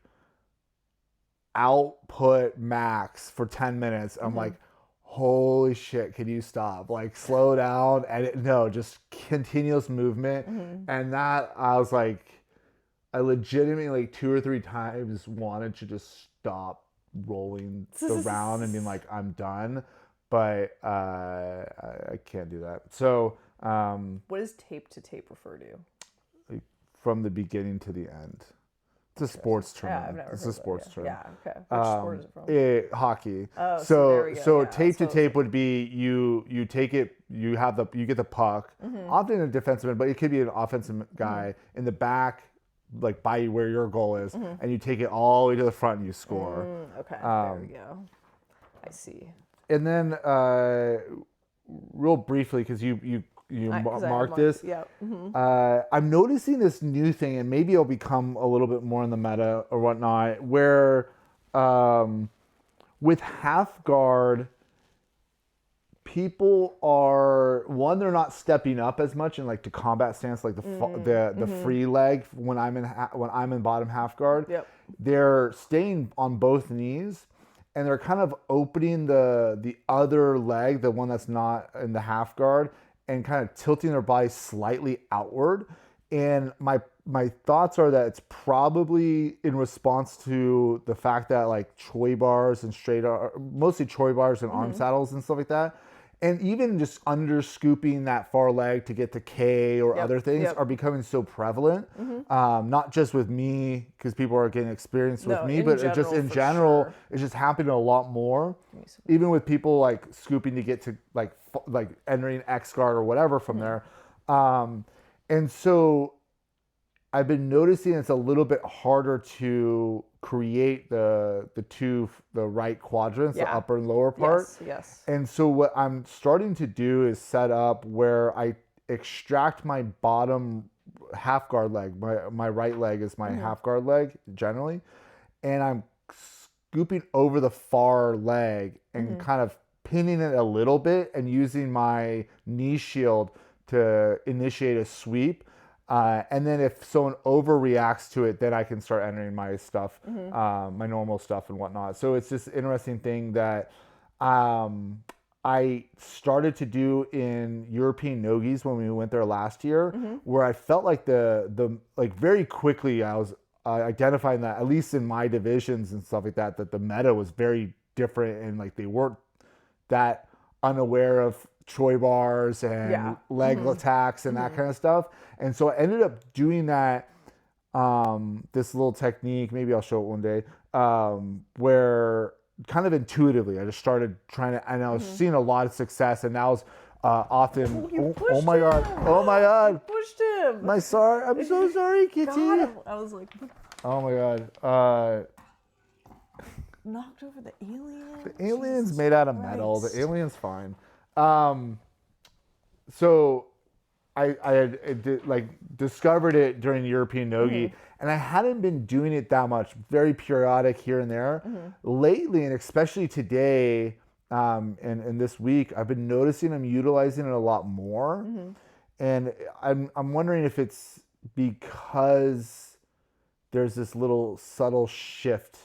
output max for 10 minutes. I'm like, holy shit, can you stop? Like, slow down. And no, just continuous movement. And that, I was like, I legitimately, like, 2 or 3 times wanted to just stop rolling the round and being like, I'm done. But I can't do that. So, what does tape to tape refer to? from the beginning to the end. It's a sports term. Yeah, I've never It's heard a sports that. term. Yeah, okay. Which sport is it from? Hockey. Oh, so there we go. So Yeah, tape to so- tape would be you take it, you get the puck, often a defenseman, but it could be an offensive guy in the back, like by where your goal is, and you take it all the way to the front and you score. Okay, there we go. I see. And then real briefly, because you marked this. Yeah. I'm noticing this new thing, and maybe it'll become a little bit more in the meta or whatnot, where with half guard, people are they're not stepping up as much in like the combat stance, like the free leg when I'm in bottom half guard. Yep. They're staying on both knees, and they're kind of opening the other leg, the one that's not in the half guard, and kind of tilting their body slightly outward. And my thoughts are that it's probably in response to the fact that like Choi bars and mostly Choi bars and arm saddles and stuff like that, and even just under scooping that far leg to get to K or other things are becoming so prevalent. Not just with me, because people are getting experience with me, but it just in general, it's just happening a lot more. Even with people like scooping to get to like entering X guard or whatever from there. And so I've been noticing it's a little bit harder to create the right quadrants, the upper and lower part. Yes. And so what I'm starting to do is set up where I extract my bottom half guard leg. My right leg is my half guard leg generally, and I'm scooping over the far leg and kind of pinning it a little bit and using my knee shield to initiate a sweep. And then if someone overreacts to it, then I can start entering my stuff, my normal stuff and whatnot. So it's this interesting thing that I started to do in European nogis when we went there last year, where I felt like the like very quickly I was identifying that, at least in my divisions and stuff like that, that the meta was very different, and like they weren't that unaware of Choi bars and leg attacks and that kind of stuff. And so I ended up doing that, this little technique, maybe I'll show it one day, where kind of intuitively, I just started trying to, and I was seeing a lot of success, and that was often, oh my God, You pushed him. I'm so sorry, Kitty. God, I was like, Oh my God. knocked over the alien. The alien's Jesus made out of metal. Christ. The alien's fine. So I had like discovered it during European Nogi, and I hadn't been doing it that much, very periodic here and there. Lately, and especially today, and this week, I've been noticing I'm utilizing it a lot more. And I'm wondering if it's because there's this little subtle shift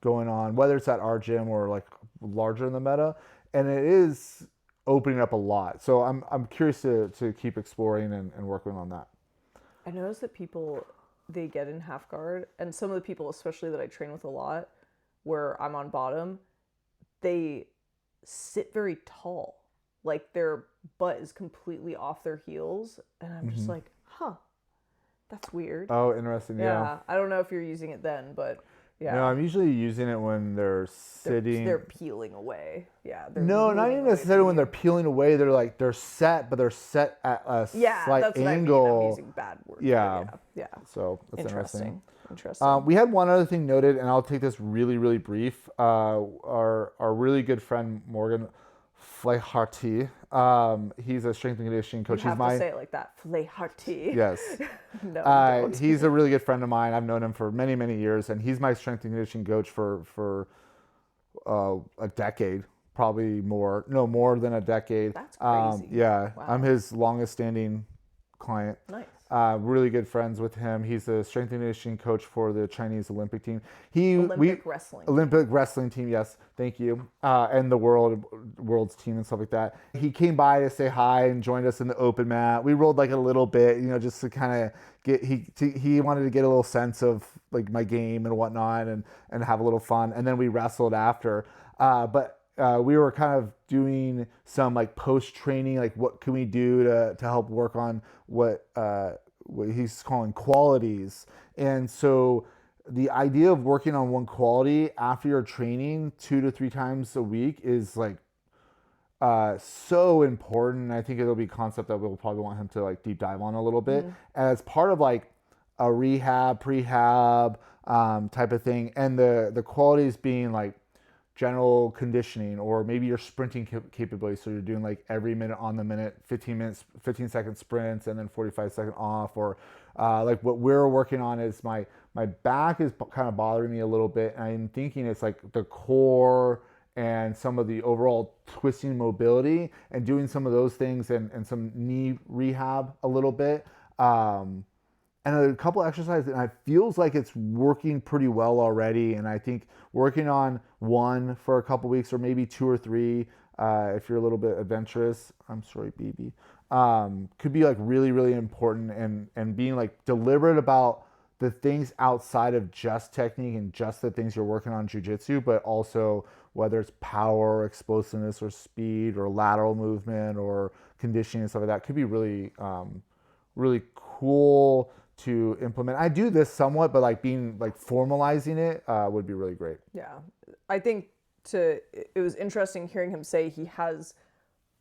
going on, whether it's at our gym or like larger in the meta. and it is opening up a lot. So I'm curious to keep exploring and working on that. I noticed that people, they get in half guard, and some of the people, especially that I train with a lot, where I'm on bottom, they sit very tall. Like their butt is completely off their heels, and I'm just like, huh, that's weird. Oh, interesting. Yeah. I don't know if you're using it then, but yeah. No, I'm usually using it when they're sitting. They're peeling away. Yeah. No, not even necessarily when they're peeling away. They're set, but they're set at a slight that's angle. what I mean. I'm using bad words. Yeah. Yeah. So that's interesting. Interesting. We had one other thing noted, and I'll take this really, really brief. Our really good friend Morgan Fleharty. He's a strength and conditioning coach. You have to say it like that, Fleharty. Yes. No, don't. He's a really good friend of mine. I've known him for many, many years, and he's my strength and conditioning coach for a decade, probably more. No, more than a decade. That's crazy. Yeah, wow. I'm his longest standing client. Nice. Really good friends with him. He's a strength and conditioning coach for the Chinese Olympic team. Olympic wrestling team. Yes, thank you. And the world's team and stuff like that. He came by to say hi and joined us in the open mat. We rolled like a little bit, just to kind of get. He wanted to get a little sense of like my game and whatnot, and have a little fun. And then we wrestled after. But we were kind of doing some like post training, like what can we do to help work on what he's calling qualities. And so the idea of working on one quality after your training 2 to 3 times a week is like so important. I think it'll be a concept that we'll probably want him to like deep dive on a little bit as part of like a rehab, prehab type of thing. And the qualities being like general conditioning, or maybe your sprinting capability. So you're doing like every minute on the minute, 15-second sprints, and then 45-second off. Or like what we're working on is my back is kind of bothering me a little bit. And I'm thinking it's like the core and some of the overall twisting mobility, and doing some of those things, and some knee rehab a little bit. And a couple exercises, and it feels like it's working pretty well already. And I think working on one for a couple weeks, or maybe 2 or 3, if you're a little bit adventurous, I'm sorry, baby, could be like really, really important, and being like deliberate about the things outside of just technique and just the things you're working on jiu-jitsu, but also whether it's power, explosiveness, or speed, or lateral movement, or conditioning and stuff like that, could be really, really cool to implement. I do this somewhat, but like being like formalizing it would be really great. Yeah. I think it was interesting hearing him say he has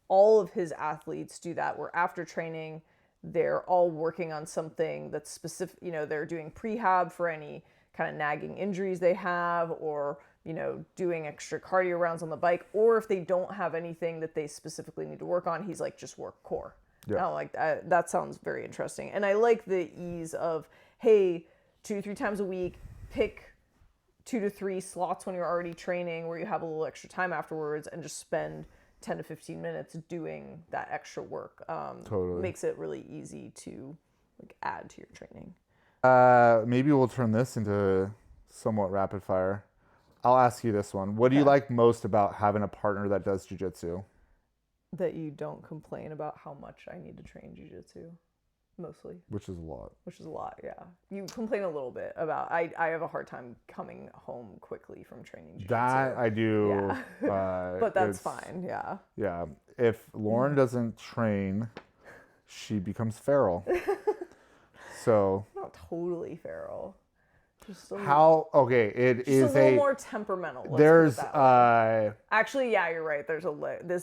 all of his athletes do that, where after training, they're all working on something that's specific. They're doing prehab for any kind of nagging injuries they have, or, doing extra cardio rounds on the bike. Or if they don't have anything that they specifically need to work on, he's like, just work core. Yeah. Like that sounds very interesting. And I like the ease of, hey, 2-3 times a week, pick 2 to 3 slots when you're already training, where you have a little extra time afterwards, and just spend 10 to 15 minutes doing that extra work. Totally. Makes it really easy to like add to your training. Maybe we'll turn this into somewhat rapid fire. I'll ask you this one. What do you like most about having a partner that does jiu-jitsu? That you don't complain about how much I need to train jiu-jitsu, mostly. Which is a lot. Yeah. You complain a little bit about, I have a hard time coming home quickly from training jiu-jitsu. That I do. Yeah. But that's fine, yeah. Yeah. If Lauren doesn't train, she becomes feral. So. Not totally feral. Okay, it is a little more temperamental. There's actually, yeah, you're right. There's a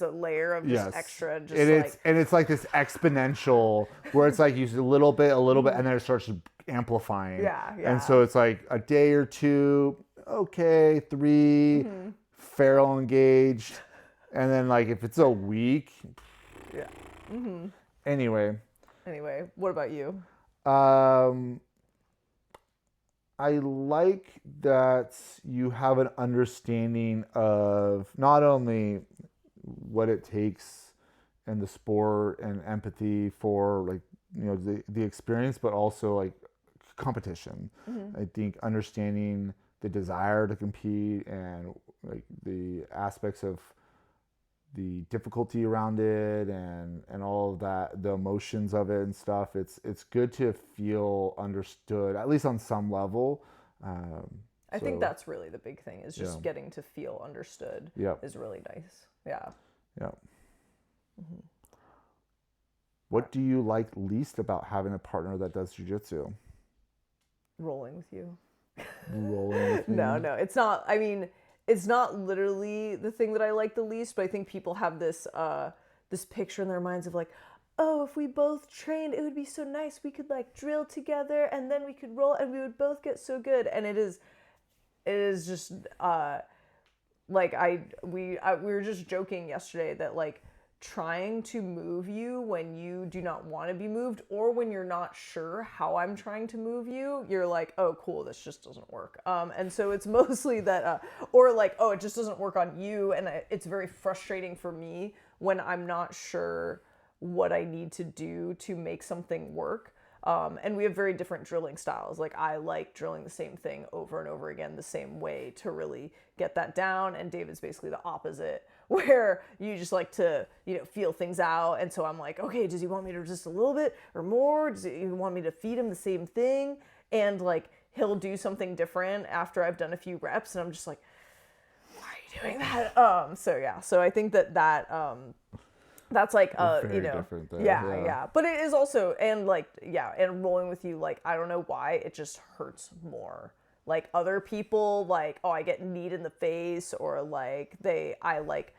layer of just extra. Just it's like this exponential where it's like you use a little bit, and then it starts amplifying. Yeah. And so it's like a day or 2, okay, 3, feral engaged, and then like if it's a week, yeah. Anyway, what about you? I like that you have an understanding of not only what it takes in the sport and empathy for like, the experience, but also like competition. I think understanding the desire to compete and like the aspects of the difficulty around it and all of that, the emotions of it and stuff. It's good to feel understood, at least on some level. I think that's really the big thing, is just getting to feel understood. Is really nice. Yeah. What do you like least about having a partner that does jiu-jitsu? Rolling with you. Rolling with me? No, it's not. I mean, it's not literally the thing that I like the least, but I think people have this this picture in their minds of like, oh, if we both trained, it would be so nice. We could like drill together and then we could roll and we would both get so good. And it is just like we were just joking yesterday that like trying to move you when you do not want to be moved, or when you're not sure how I'm trying to move you, you're like, oh cool, this just doesn't work. And so it's mostly that or like, oh, it just doesn't work on you, and it's very frustrating for me when I'm not sure what I need to do to make something work. And we have very different drilling styles. Like I like drilling the same thing over and over again the same way to really get that down, and David's basically the opposite, where you just like to, feel things out. And so I'm like, okay, does he want me to resist a little bit or more? Does he want me to feed him the same thing? And like he'll do something different after I've done a few reps, and I'm just like, why are you doing that? So I think that that's like different there. Yeah. But it is also, and like, and rolling with you, like, I don't know why it just hurts more. Like other people, like, oh, I get kneed in the face, or like I like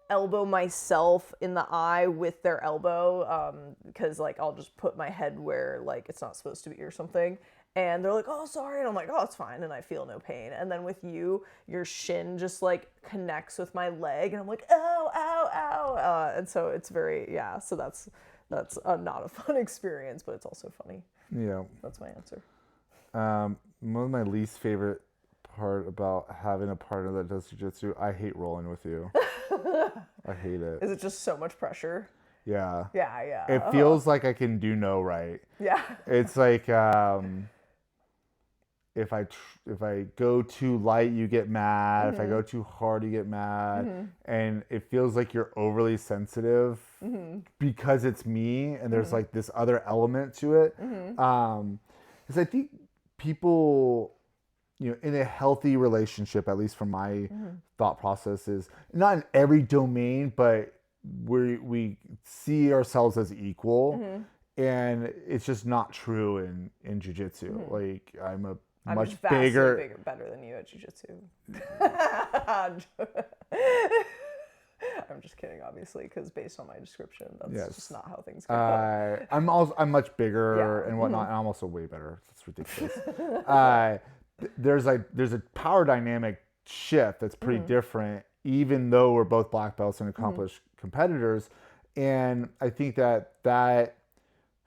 elbow myself in the eye with their elbow, because like I'll just put my head where like it's not supposed to be or something, and they're like, oh, sorry, and I'm like, oh, it's fine, and I feel no pain. And then with you, your shin just like connects with my leg, and I'm like, ow, ow, ow, and so it's very, so that's not a fun experience, but it's also funny. That's my answer. One of my least favorite part about having a partner that does jiu-jitsu, I hate rolling with you. I hate it. Is it just so much pressure? Yeah. Yeah. It feels like I can do no right. Yeah. It's like if I go too light, you get mad. If I go too hard, you get mad. And it feels like you're overly sensitive because it's me, and there's like this other element to it. Because I think people, in a healthy relationship, at least from my thought process, is not in every domain, but we see ourselves as equal, and it's just not true in jiu-jitsu. Like I'm much better than you at jiu-jitsu. I'm just kidding, obviously, because based on my description, that's just not how things go. I'm much bigger and whatnot, and I'm also way better. It's ridiculous. There's a power dynamic shift that's pretty different, even though we're both black belts and accomplished competitors. And I think that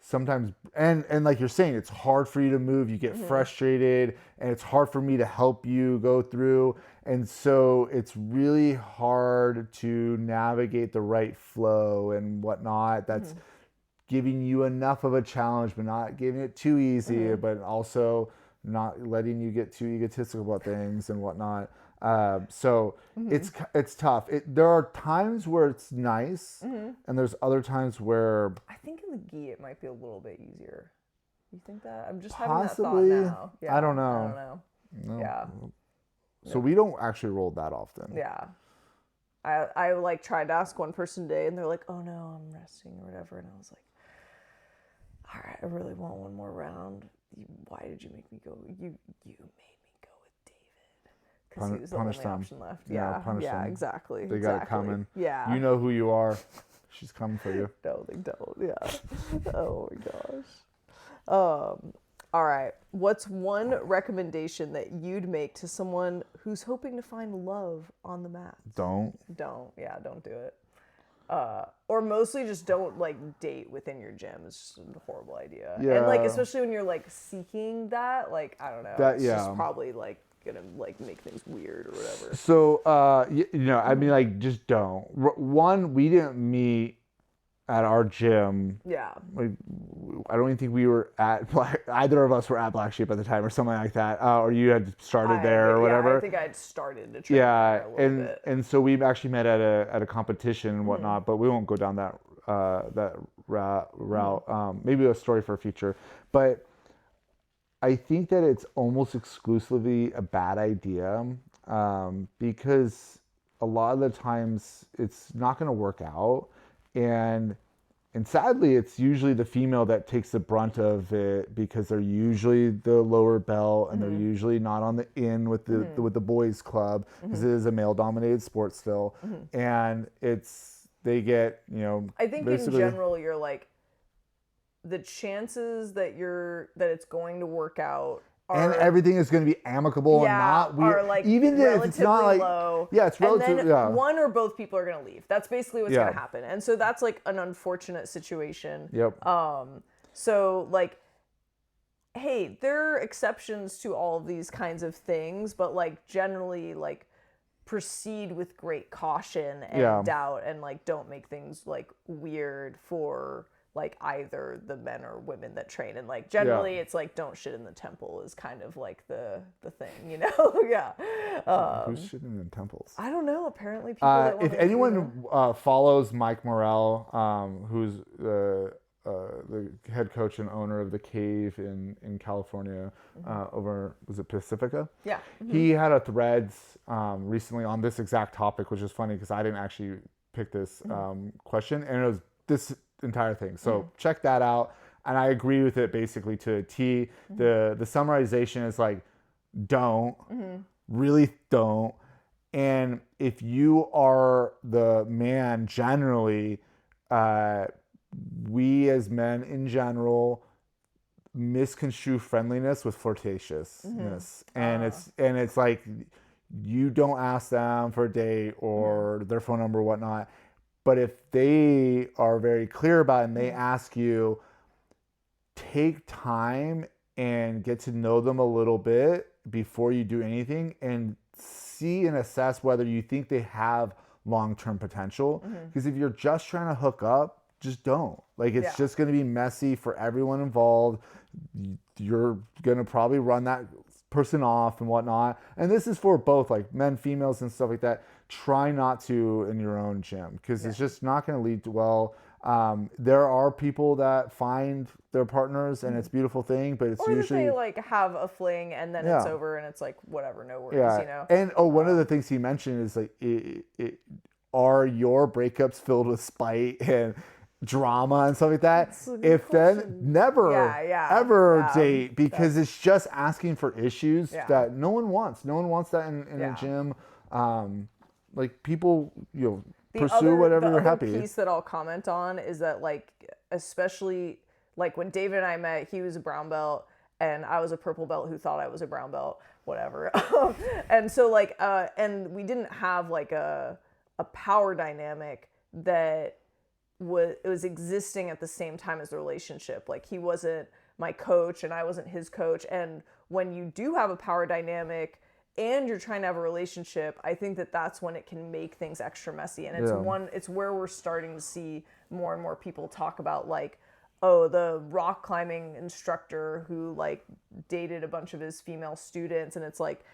sometimes, and like you're saying, it's hard for you to move. You get frustrated, and it's hard for me to help you go through. And so it's really hard to navigate the right flow and whatnot. That's giving you enough of a challenge, but not giving it too easy, but also not letting you get too egotistical about things and whatnot. So it's tough. There are times where it's nice, and there's other times where I think in the gi it might be a little bit easier. You think that? I'm just possibly, having that thought now. Yeah, I don't know. No. Yeah. So we don't actually roll that often. Yeah. I like tried to ask one person today, and they're like, oh no, I'm resting or whatever, and I was like, all right, I really want one more round. Why did you make me go? You made me go with David because he was the only option left. Yeah, punish them. Exactly. They got it coming. Yeah, you know who you are. She's coming for you. No, they don't. Yeah. Oh my gosh. All right. What's one recommendation that you'd make to someone who's hoping to find love on the mat? Don't. Yeah, don't do it. Or mostly just don't like date within your gym. It's just a horrible idea. Yeah. And like, especially when you're like seeking that, like, I don't know. It's just probably like gonna like make things weird or whatever. So, I mean, like, just don't. One, we didn't meet at our gym. Yeah. Like, I don't even think we were at either of us were at Black Sheep at the time or something like that, or you had started there or whatever. Yeah, I think I had started to train there a little bit. And so we actually met at a competition and whatnot, but we won't go down that route. Maybe a story for a future, but I think that it's almost exclusively a bad idea, because a lot of the times it's not going to work out, and sadly it's usually the female that takes the brunt of it, because they're usually the lower belt and they're usually not on the in with the boys club, because it is a male dominated sport still, and they get, I think in general you're like, the chances that it's going to work out and everything is going to be amicable and not weird. Are like even if it's not like low. Yeah, it's relatively. And then one or both people are going to leave. That's basically what's going to happen. And so that's like an unfortunate situation. Yep. So like, hey, there are exceptions to all of these kinds of things, but like generally like proceed with great caution and doubt, and like don't make things like weird for like either the men or women that train. And like generally it's like don't shit in the temple is kind of like the thing, Who's shitting in temples? I don't know, apparently people if anyone follows Mike Morrell, who's the head coach and owner of the Cave in California, over, was it Pacifica? Yeah. He had a threads recently on this exact topic, which is funny because I didn't actually pick this question, and it was this entire thing. So check that out. And I agree with it basically to a T. The summarization is like, don't, really don't. And if you are the man, generally, we as men in general misconstrue friendliness with flirtatiousness. And it's like, you don't ask them for a date or their phone number or whatnot. But if they are very clear about it and they ask you, take time and get to know them a little bit before you do anything, and see and assess whether you think they have long-term potential. Because if you're just trying to hook up, just don't. Like, it's just going to be messy for everyone involved. You're going to probably run that person off and whatnot. And this is for both, like men, females, and stuff like that. Try not to in your own gym, because it's just not going to lead to well. There are people that find their partners and it's a beautiful thing, but it's usually they like have a fling and then it's over and it's like whatever, no worries, And one of the things he mentioned is like, are your breakups filled with spite and drama and stuff like that? If then never ever date, because it's just asking for issues that no one wants. No one wants that in a gym. Like, people, pursue whatever you're happy. The piece that I'll comment on is that, like, especially like when David and I met, he was a brown belt and I was a purple belt who thought I was a brown belt, whatever. And so like, and we didn't have like a power dynamic that was existing at the same time as the relationship. Like, he wasn't my coach and I wasn't his coach. And when you do have a power dynamic and you're trying to have a relationship, I think that that's when it can make things extra messy. And it's where we're starting to see more and more people talk about like, oh, the rock climbing instructor who like dated a bunch of his female students. And it's like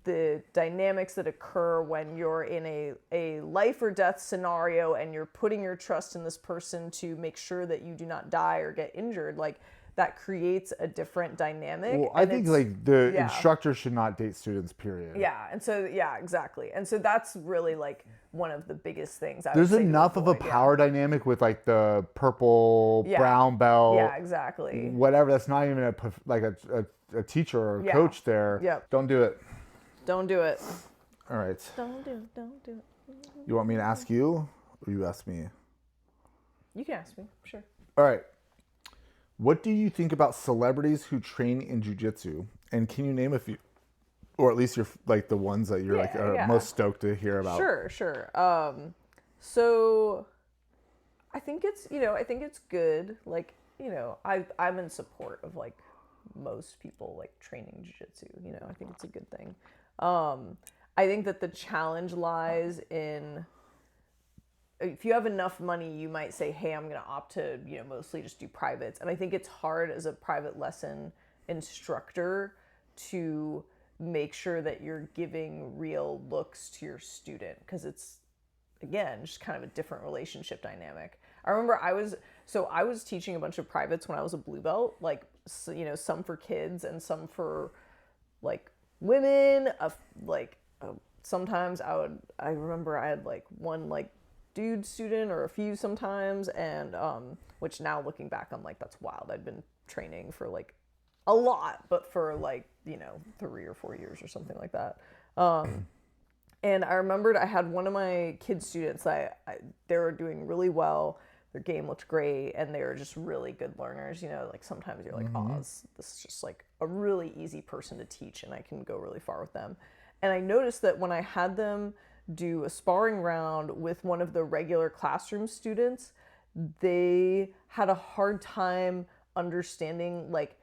the dynamics that occur when you're in a life or death scenario and you're putting your trust in this person to make sure that you do not die or get injured. Like, that creates a different dynamic. Well, I think like the instructor should not date students, period. Yeah, and so exactly, and so that's really like one of the biggest things. There's enough of a power dynamic with like the purple brown belt. Yeah, exactly. Whatever. That's not even a teacher or a coach there. Yep. Don't do it. Don't do it. All right. Don't do it. You want me to ask you, or you ask me? You can ask me. Sure. All right. What do you think about celebrities who train in jiu-jitsu? And can you name a few, or at least you're like the ones that you're most stoked to hear about? Sure. So I think it's good. Like, I'm in support of like most people like training jiu-jitsu. I think it's a good thing. I think that the challenge lies in if you have enough money, you might say, hey, I'm going to opt to, you know, mostly just do privates. And I think it's hard as a private lesson instructor to make sure that you're giving real looks to your student, because it's, again, just kind of a different relationship dynamic. I remember I was teaching a bunch of privates when I was a blue belt, like, you know, some for kids and some for like women, sometimes I remember I had like one like dude student or a few sometimes, and which now looking back I'm like, that's wild. I'd been training for like a lot, but for like, you know, 3 or 4 years or something like that. And I remembered I had one of my kid students they were doing really well. Their game looked great, and they were just really good learners. You know, like sometimes you're like, oh, this is just like a really easy person to teach, and I can go really far with them. And I noticed that when I had them do a sparring round with one of the regular classroom students, they had a hard time understanding like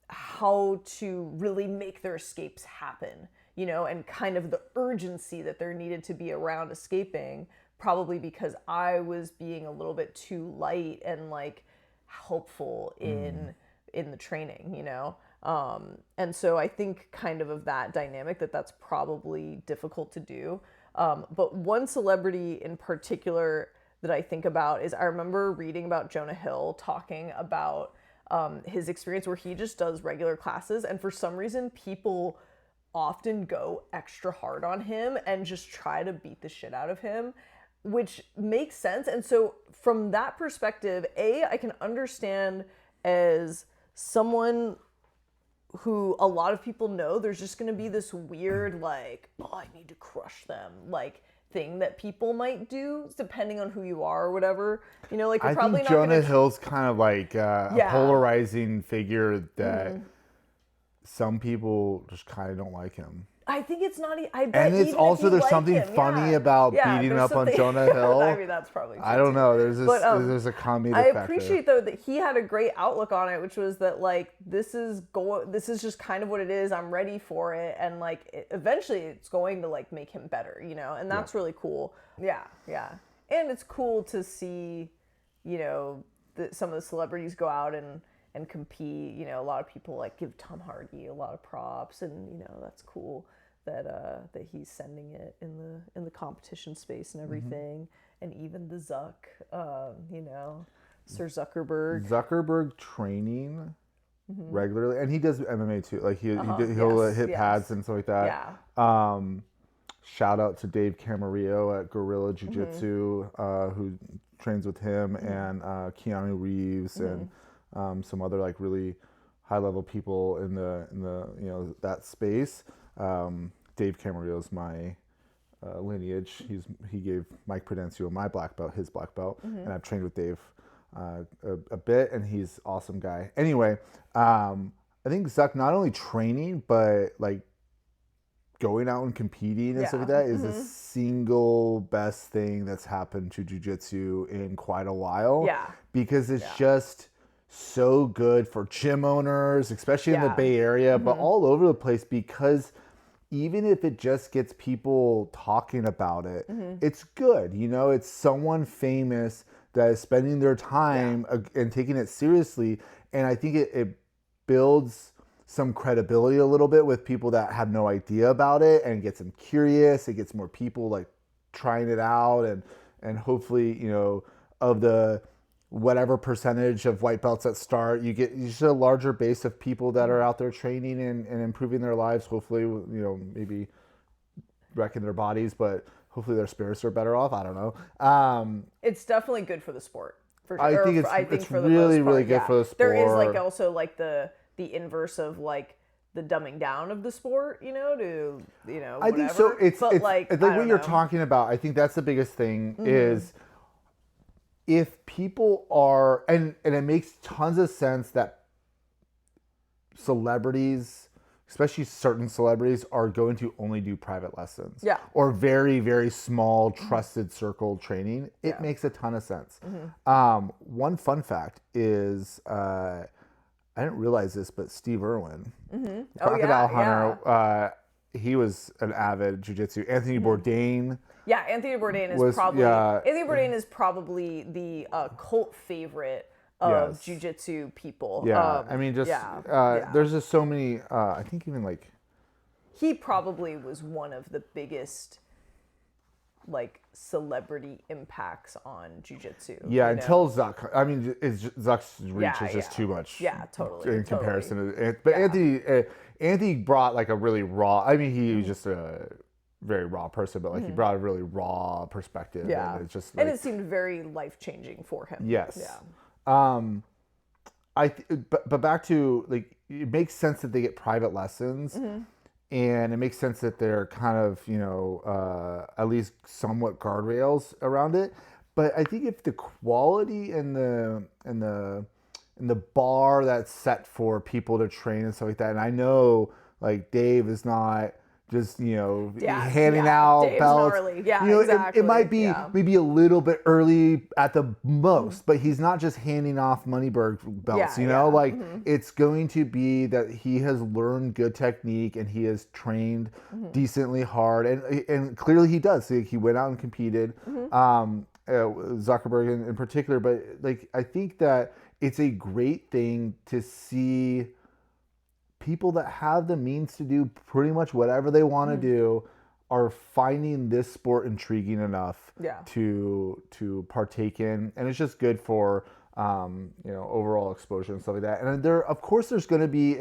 how to really make their escapes happen, you know, and kind of the urgency that there needed to be around escaping, probably because I was being a little bit too light and like helpful in the training, you know. And so I think kind of that dynamic that's probably difficult to do. But one celebrity in particular that I think about is, I remember reading about Jonah Hill talking about his experience where he just does regular classes, and for some reason people often go extra hard on him and just try to beat the shit out of him, which makes sense. And so from that perspective, I can understand as someone who a lot of people know there's just going to be this weird like, oh, I need to crush them like thing that people might do depending on who you are or whatever, you know, like you're probably think not Jonah Hill's kind of like a polarizing figure that some people just kind of don't like him. I think it's not. I bet. And it's also there's something funny about beating up on Jonah Hill. I mean, that's probably true. I don't know. There's a comedic factor. I appreciate though that he had a great outlook on it, which was that like this is just kind of what it is. I'm ready for it, and like eventually it's going to like make him better, you know. And that's really cool. Yeah, yeah. And it's cool to see, you know, some of the celebrities go out and compete. You know, a lot of people like give Tom Hardy a lot of props, and you know that's cool that he's sending it in the competition space and everything, and even the Zuck, you know, Sir Zuckerberg. Zuckerberg training regularly, and he does MMA too. Like he'll hit pads and stuff like that. Yeah. Shout out to Dave Camarillo at Gorilla Jiu Jitsu, who trains with him, and Keanu Reeves and some other like really high level people in the you know that space. Dave Camarillo's my lineage. He gave Mike Prudencio my black belt, his black belt, and I've trained with Dave a bit, and he's an awesome guy. Anyway, I think Zuck not only training but like going out and competing and stuff like that is the single best thing that's happened to jiu-jitsu in quite a while. Yeah, because it's just so good for gym owners, especially in the Bay Area, but all over the place, because even if it just gets people talking about it, it's good. You know, it's someone famous that is spending their time and taking it seriously. And I think it builds some credibility a little bit with people that have no idea about it, and gets them curious. It gets more people like trying it out, and hopefully, you know, of the whatever percentage of white belts that start, you get just a larger base of people that are out there training and improving their lives. Hopefully, you know, maybe wrecking their bodies, but hopefully their spirits are better off. I don't know. It's definitely good for the sport. For sure. I think it's for really, really good for the sport. There is like also like the inverse of like the dumbing down of the sport, you know, to, you know, whatever. I think so. It's like what you're talking about. I think that's the biggest thing is, if people are, and it makes tons of sense that celebrities, especially certain celebrities, are going to only do private lessons. Yeah. Or very, very small, trusted circle training. It makes a ton of sense. One fun fact is, I didn't realize this, but Steve Irwin, Crocodile Hunter, he was an avid jiu-jitsu. Anthony Bourdain. Yeah, Anthony Bourdain is Was- probably yeah. Anthony Bourdain is probably the cult favorite of Yes. jiu-jitsu people. Yeah, I mean, just there's just so many. I think even like He probably was one of the biggest like celebrity impacts on jiu-jitsu. yeah you know? until Zuck. I mean, Zuck's reach Yeah, is just yeah. too much. Yeah, totally, In totally. comparison, but Anthony brought like a really raw. I mean, he was just a very raw person, but like he brought a really raw perspective. Yeah, and it's just and like, it seemed very life-changing for him. yes. Yeah. But back to like it makes sense that they get private lessons, and it makes sense that they're kind of at least somewhat guardrails around it. But I think if the quality and the bar that's set for people to train and stuff like that, and I know like Dave is not just handing out Dave's belts. gnarly. Yeah, It might be yeah. maybe a little bit early at the most, but he's not just handing off Moneyberg belts. It's going to be that he has learned good technique and he has trained decently hard, and clearly he does. Like, he went out and competed. Zuckerberg in particular, but like I think that it's a great thing to see people that have the means to do pretty much whatever they want to do are finding this sport intriguing enough to partake in, and it's just good for overall exposure and stuff like that. And of course there's going to be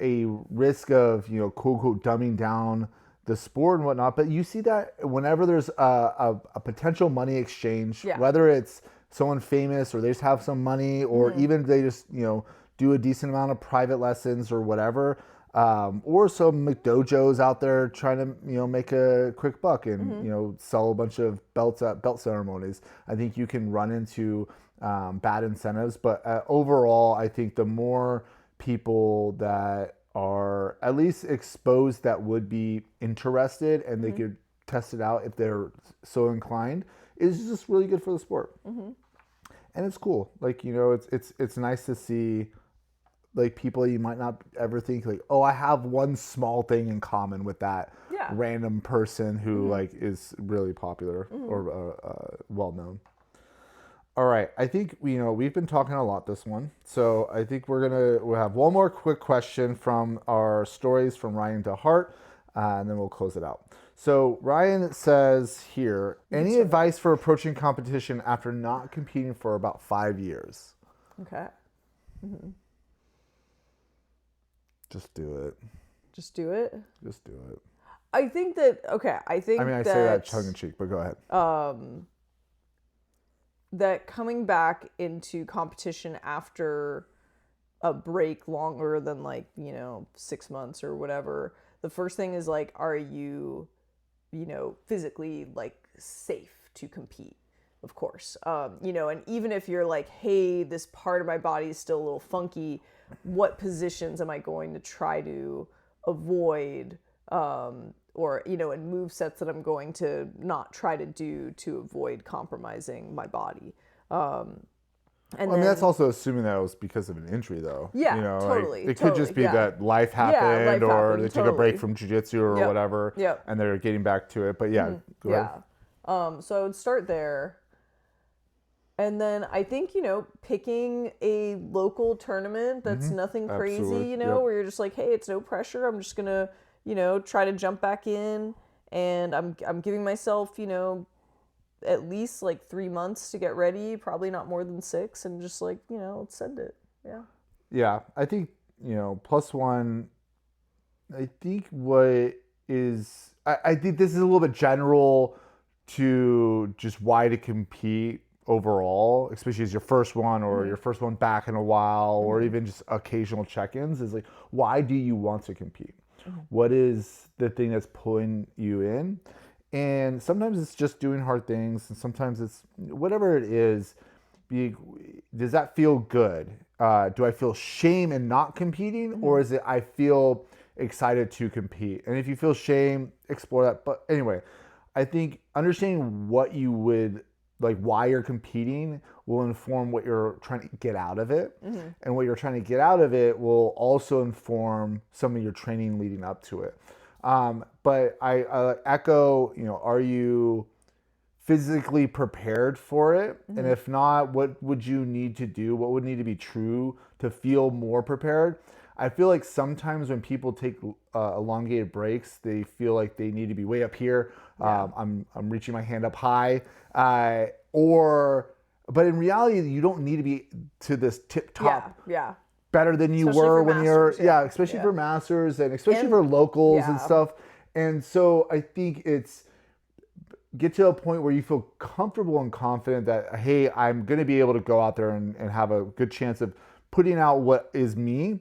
a risk of quote unquote dumbing down the sport and whatnot, but you see that whenever there's a potential money exchange, whether it's someone famous or they just have some money, or even they just do a decent amount of private lessons or whatever, or some McDojos out there trying to make a quick buck and sell a bunch of belts at belt ceremonies. I think you can run into bad incentives, but overall, I think the more people that are at least exposed that would be interested and they could test it out if they're so inclined, is just really good for the sport. And it's cool. Like, it's nice to see like people you might not ever think like, oh, I have one small thing in common with that random person who like is really popular or well known. All right, I think we've been talking a lot this one, so I think we'll have one more quick question from our stories from Ryan DeHart, and then we'll close it out. So Ryan says here, any advice for approaching competition after not competing for about 5 years? Okay. Just do it. Just do it. Just do it. I think that I say that tongue in cheek, but go ahead. That coming back into competition after a break longer than 6 months or whatever, the first thing is like, are you physically safe to compete? Of course. And even if you're like, hey, this part of my body is still a little funky, what positions am I going to try to avoid, and move sets that I'm going to not try to do to avoid compromising my body. That's also assuming that it was because of an injury, though. Yeah, totally. It could just be that life happened, or they took a break from jiu-jitsu or whatever, and they're getting back to it. But go ahead. So I would start there. And then I think, picking a local tournament that's nothing crazy, Absolutely. where you're just like, hey, it's no pressure. I'm just going to, try to jump back in, and I'm giving myself, at least 3 months to get ready, probably not more than 6, and just let's send it. Yeah. Yeah. I think, +1, I think I think this is a little bit general to just why to compete overall, especially as your first one or your first one back in a while, or even just occasional check-ins, is like, why do you want to compete? What is the thing that's pulling you in? And sometimes it's just doing hard things, and sometimes it's whatever it is. Does that feel good? Do I feel shame in not competing, or is it I feel excited to compete? And if you feel shame, explore that. But anyway, I think understanding what you would like why you're competing will inform what you're trying to get out of it. And what you're trying to get out of it will also inform some of your training leading up to it. But I echo, are you physically prepared for it? And if not, what would you need to do? What would need to be true to feel more prepared? I feel like sometimes when people take elongated breaks, they feel like they need to be way up here. I'm reaching my hand up high, but in reality, you don't need to be to this tip top. Better than you Especially were for when masters, you're, especially for masters and especially for locals and stuff. And so I think it's get to a point where you feel comfortable and confident that, hey, I'm going to be able to go out there and have a good chance of putting out what is me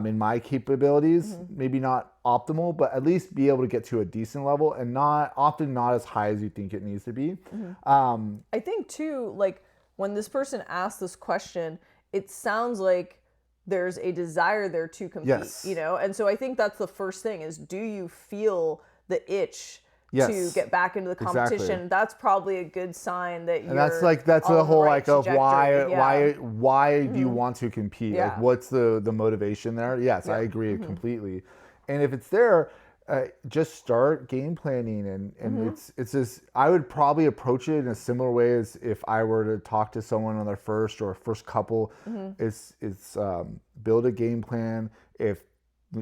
in my capabilities. Maybe not optimal, but at least be able to get to a decent level and not as high as you think it needs to be. I think too, like when this person asked this question, it sounds like there's a desire there to compete, and so I think that's the first thing is, do you feel the itch to get back into the competition? Exactly. That's probably a good sign that you're. And that's the whole right of why do you want to compete? Like what's the motivation there? Yes, I agree completely. And if it's there, just start game planning and it's just, I would probably approach it in a similar way as if I were to talk to someone on their first couple. It's build a game plan. If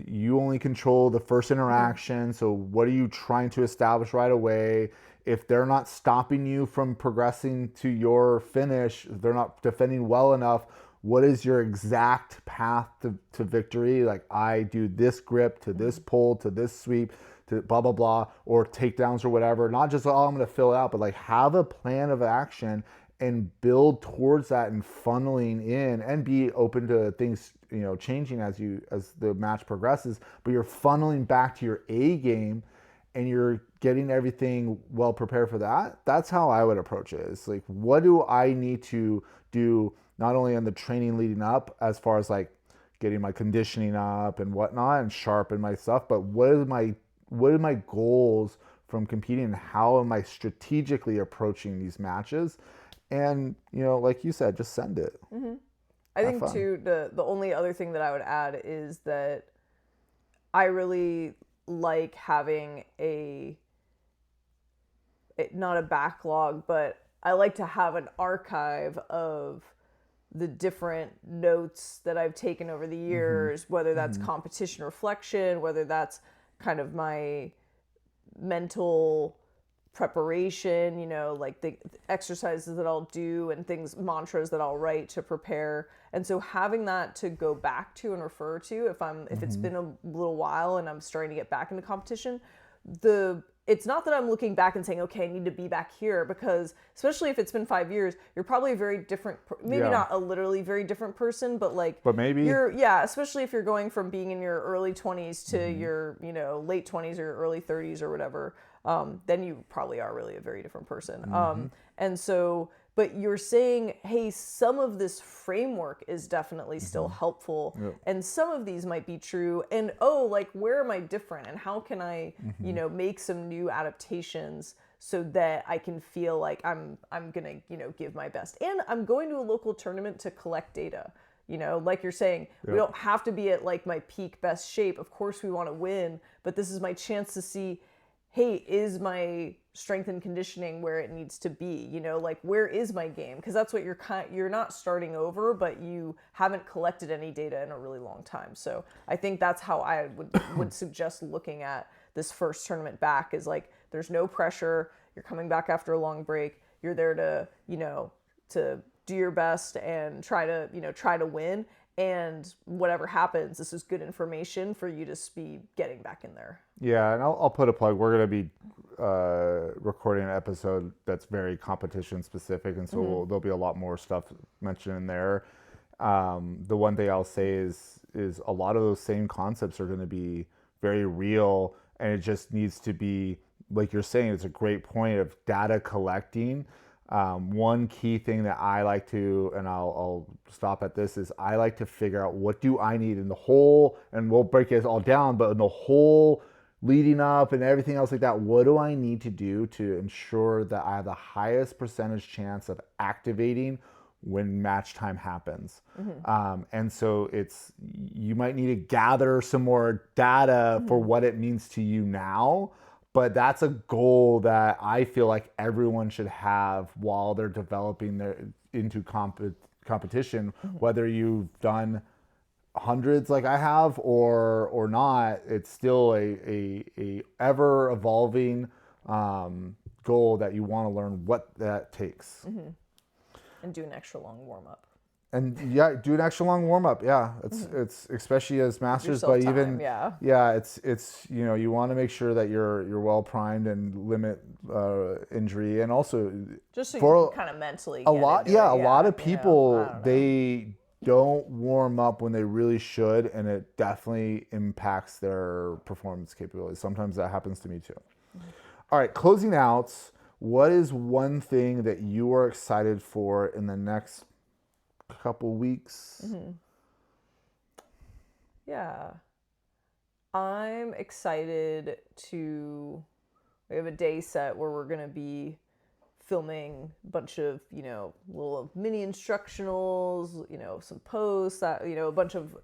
you only control the first interaction, so what are you trying to establish right away? If they're not stopping you from progressing to your finish, if they're not defending well enough, what is your exact path to victory? Like, I do this grip to this pull to this sweep to blah blah blah, or takedowns or whatever. Not just, oh, I'm going to fill it out, but like have a plan of action and build towards that and funneling in, and be open to things changing as the match progresses, but you're funneling back to your A game and you're getting everything well prepared for that. That's how I would approach it. It's like, what do I need to do not only on the training leading up as far as like getting my conditioning up and whatnot and sharpen my stuff, but what are my goals from competing, and how am I strategically approaching these matches? And like you said, just send it. I think too, the only other thing that I would add is that I really like having not a backlog, but I like to have an archive of the different notes that I've taken over the years, whether that's competition reflection, whether that's kind of my mental preparation, like the exercises that I'll do and mantras that I'll write to prepare. And so having that to go back to and refer to if it's been a little while and I'm starting to get back into competition, it's not that I'm looking back and saying, okay, I need to be back here, because especially if it's been 5 years, you're probably a very different, maybe not a literally very different person, but maybe especially if you're going from being in your early 20s to your, late 20s or early 30s or whatever, then you probably are really a very different person. And so, but you're saying, hey, some of this framework is definitely still helpful. And some of these might be true. And, where am I different? And how can I, make some new adaptations so that I can feel like I'm going to, give my best. And I'm going to a local tournament to collect data. Like you're saying, we don't have to be at like my peak best shape. Of course we want to win, but this is my chance to see, hey, is my strength and conditioning where it needs to be? Where is my game? Because that's what you're not starting over, but you haven't collected any data in a really long time. So I think that's how I would suggest looking at this first tournament back, is like, there's no pressure. You're coming back after a long break. You're there to, to do your best and try to win. And whatever happens, this is good information for you to be getting back in there. Yeah, and I'll put a plug. We're going to be recording an episode that's very competition specific, and so there'll be a lot more stuff mentioned in there. The one thing I'll say is a lot of those same concepts are going to be very real, and it just needs to be, like you're saying, it's a great point of data collecting. One key thing that I like to, and I'll stop at this, is I like to figure out what do I need in the whole, and we'll break it all down, but in the whole leading up and everything else like that, what do I need to do to ensure that I have the highest percentage chance of activating when match time happens? And so you might need to gather some more data for what it means to you now, but that's a goal that I feel like everyone should have while they're developing into competition, whether you've done hundreds like I have or not. It's still a ever evolving goal that you want to learn what that takes. And do an extra long warm up. And yeah, do an extra long warm up. Yeah, it's especially as masters, but even it's you want to make sure that you're well primed and limit injury, and also just so you can kind of mentally a lot of people they don't warm up when they really should, and it definitely impacts their performance capabilities. Sometimes that happens to me too. All right, closing out, what is one thing that you are excited for in the next couple weeks? Yeah, I'm excited we have a day set where we're gonna be filming a bunch of, little mini instructionals, some posts, that, a bunch of,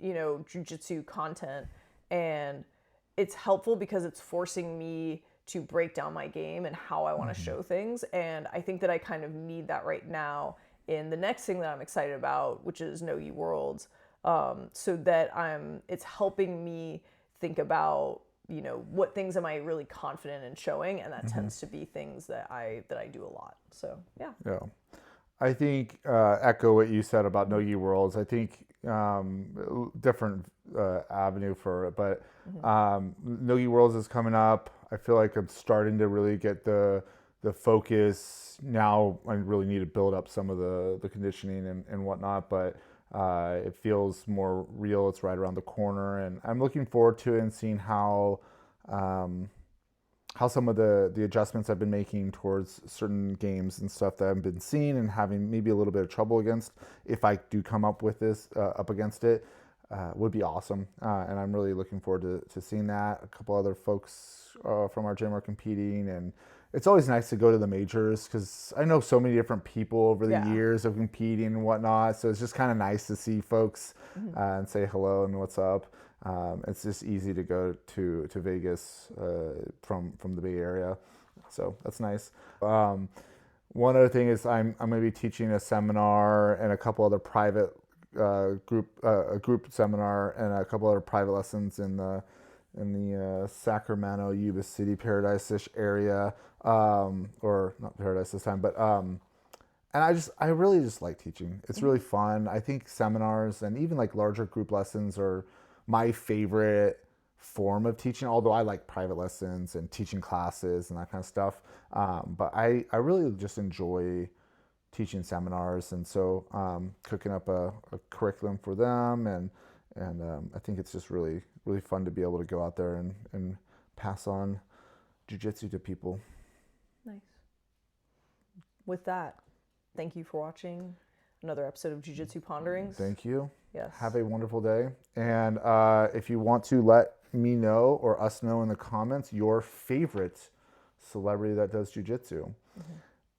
jiu-jitsu content. And it's helpful because it's forcing me to break down my game and how I want to show things. And I think that I kind of need that right now in the next thing that I'm excited about, which is Nogi Worlds. So that it's helping me think about, what things am I really confident in showing, and that tends to be things that I do a lot. So yeah. I think echo what you said about Nogi Worlds. I think different avenue for it, but Nogi Worlds is coming up. I feel like I'm starting to really get the focus now. I really need to build up some of the conditioning and whatnot, but it feels more real. It's right around the corner, and I'm looking forward to it and seeing how some of the adjustments I've been making towards certain games and stuff that I've been seeing and having maybe a little bit of trouble against, if I do come up with this up against it, would be awesome. And I'm really looking forward to seeing that. A couple other folks from our gym are competing, and it's always nice to go to the majors because I know so many different people over the years of competing and whatnot. So it's just kind of nice to see folks and say hello and what's up. It's just easy to go to Vegas from the Bay Area, so that's nice. One other thing is I'm going to be teaching a seminar and a couple other private group seminar and a couple other private lessons in the Sacramento, Yuba City, Paradise-ish area, or not Paradise this time, but and I really just like teaching. It's really fun. I think seminars and even like larger group lessons are my favorite form of teaching, although I like private lessons and teaching classes and that kind of stuff. But I really just enjoy teaching seminars, and so cooking up a curriculum for them, and I think it's just really fun to be able to go out there and pass on jiu-jitsu to people. Nice. With that, thank you for watching another episode of Jiu Jitsu Ponderings. Thank you. Yes. Have a wonderful day. And if you want to let me know or us know in the comments your favorite celebrity that does jiu-jitsu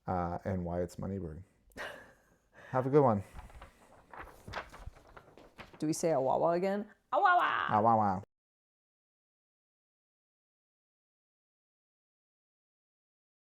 and why it's Moneybird. Have a good one. Do we say awawa again? Awawa! Awawa.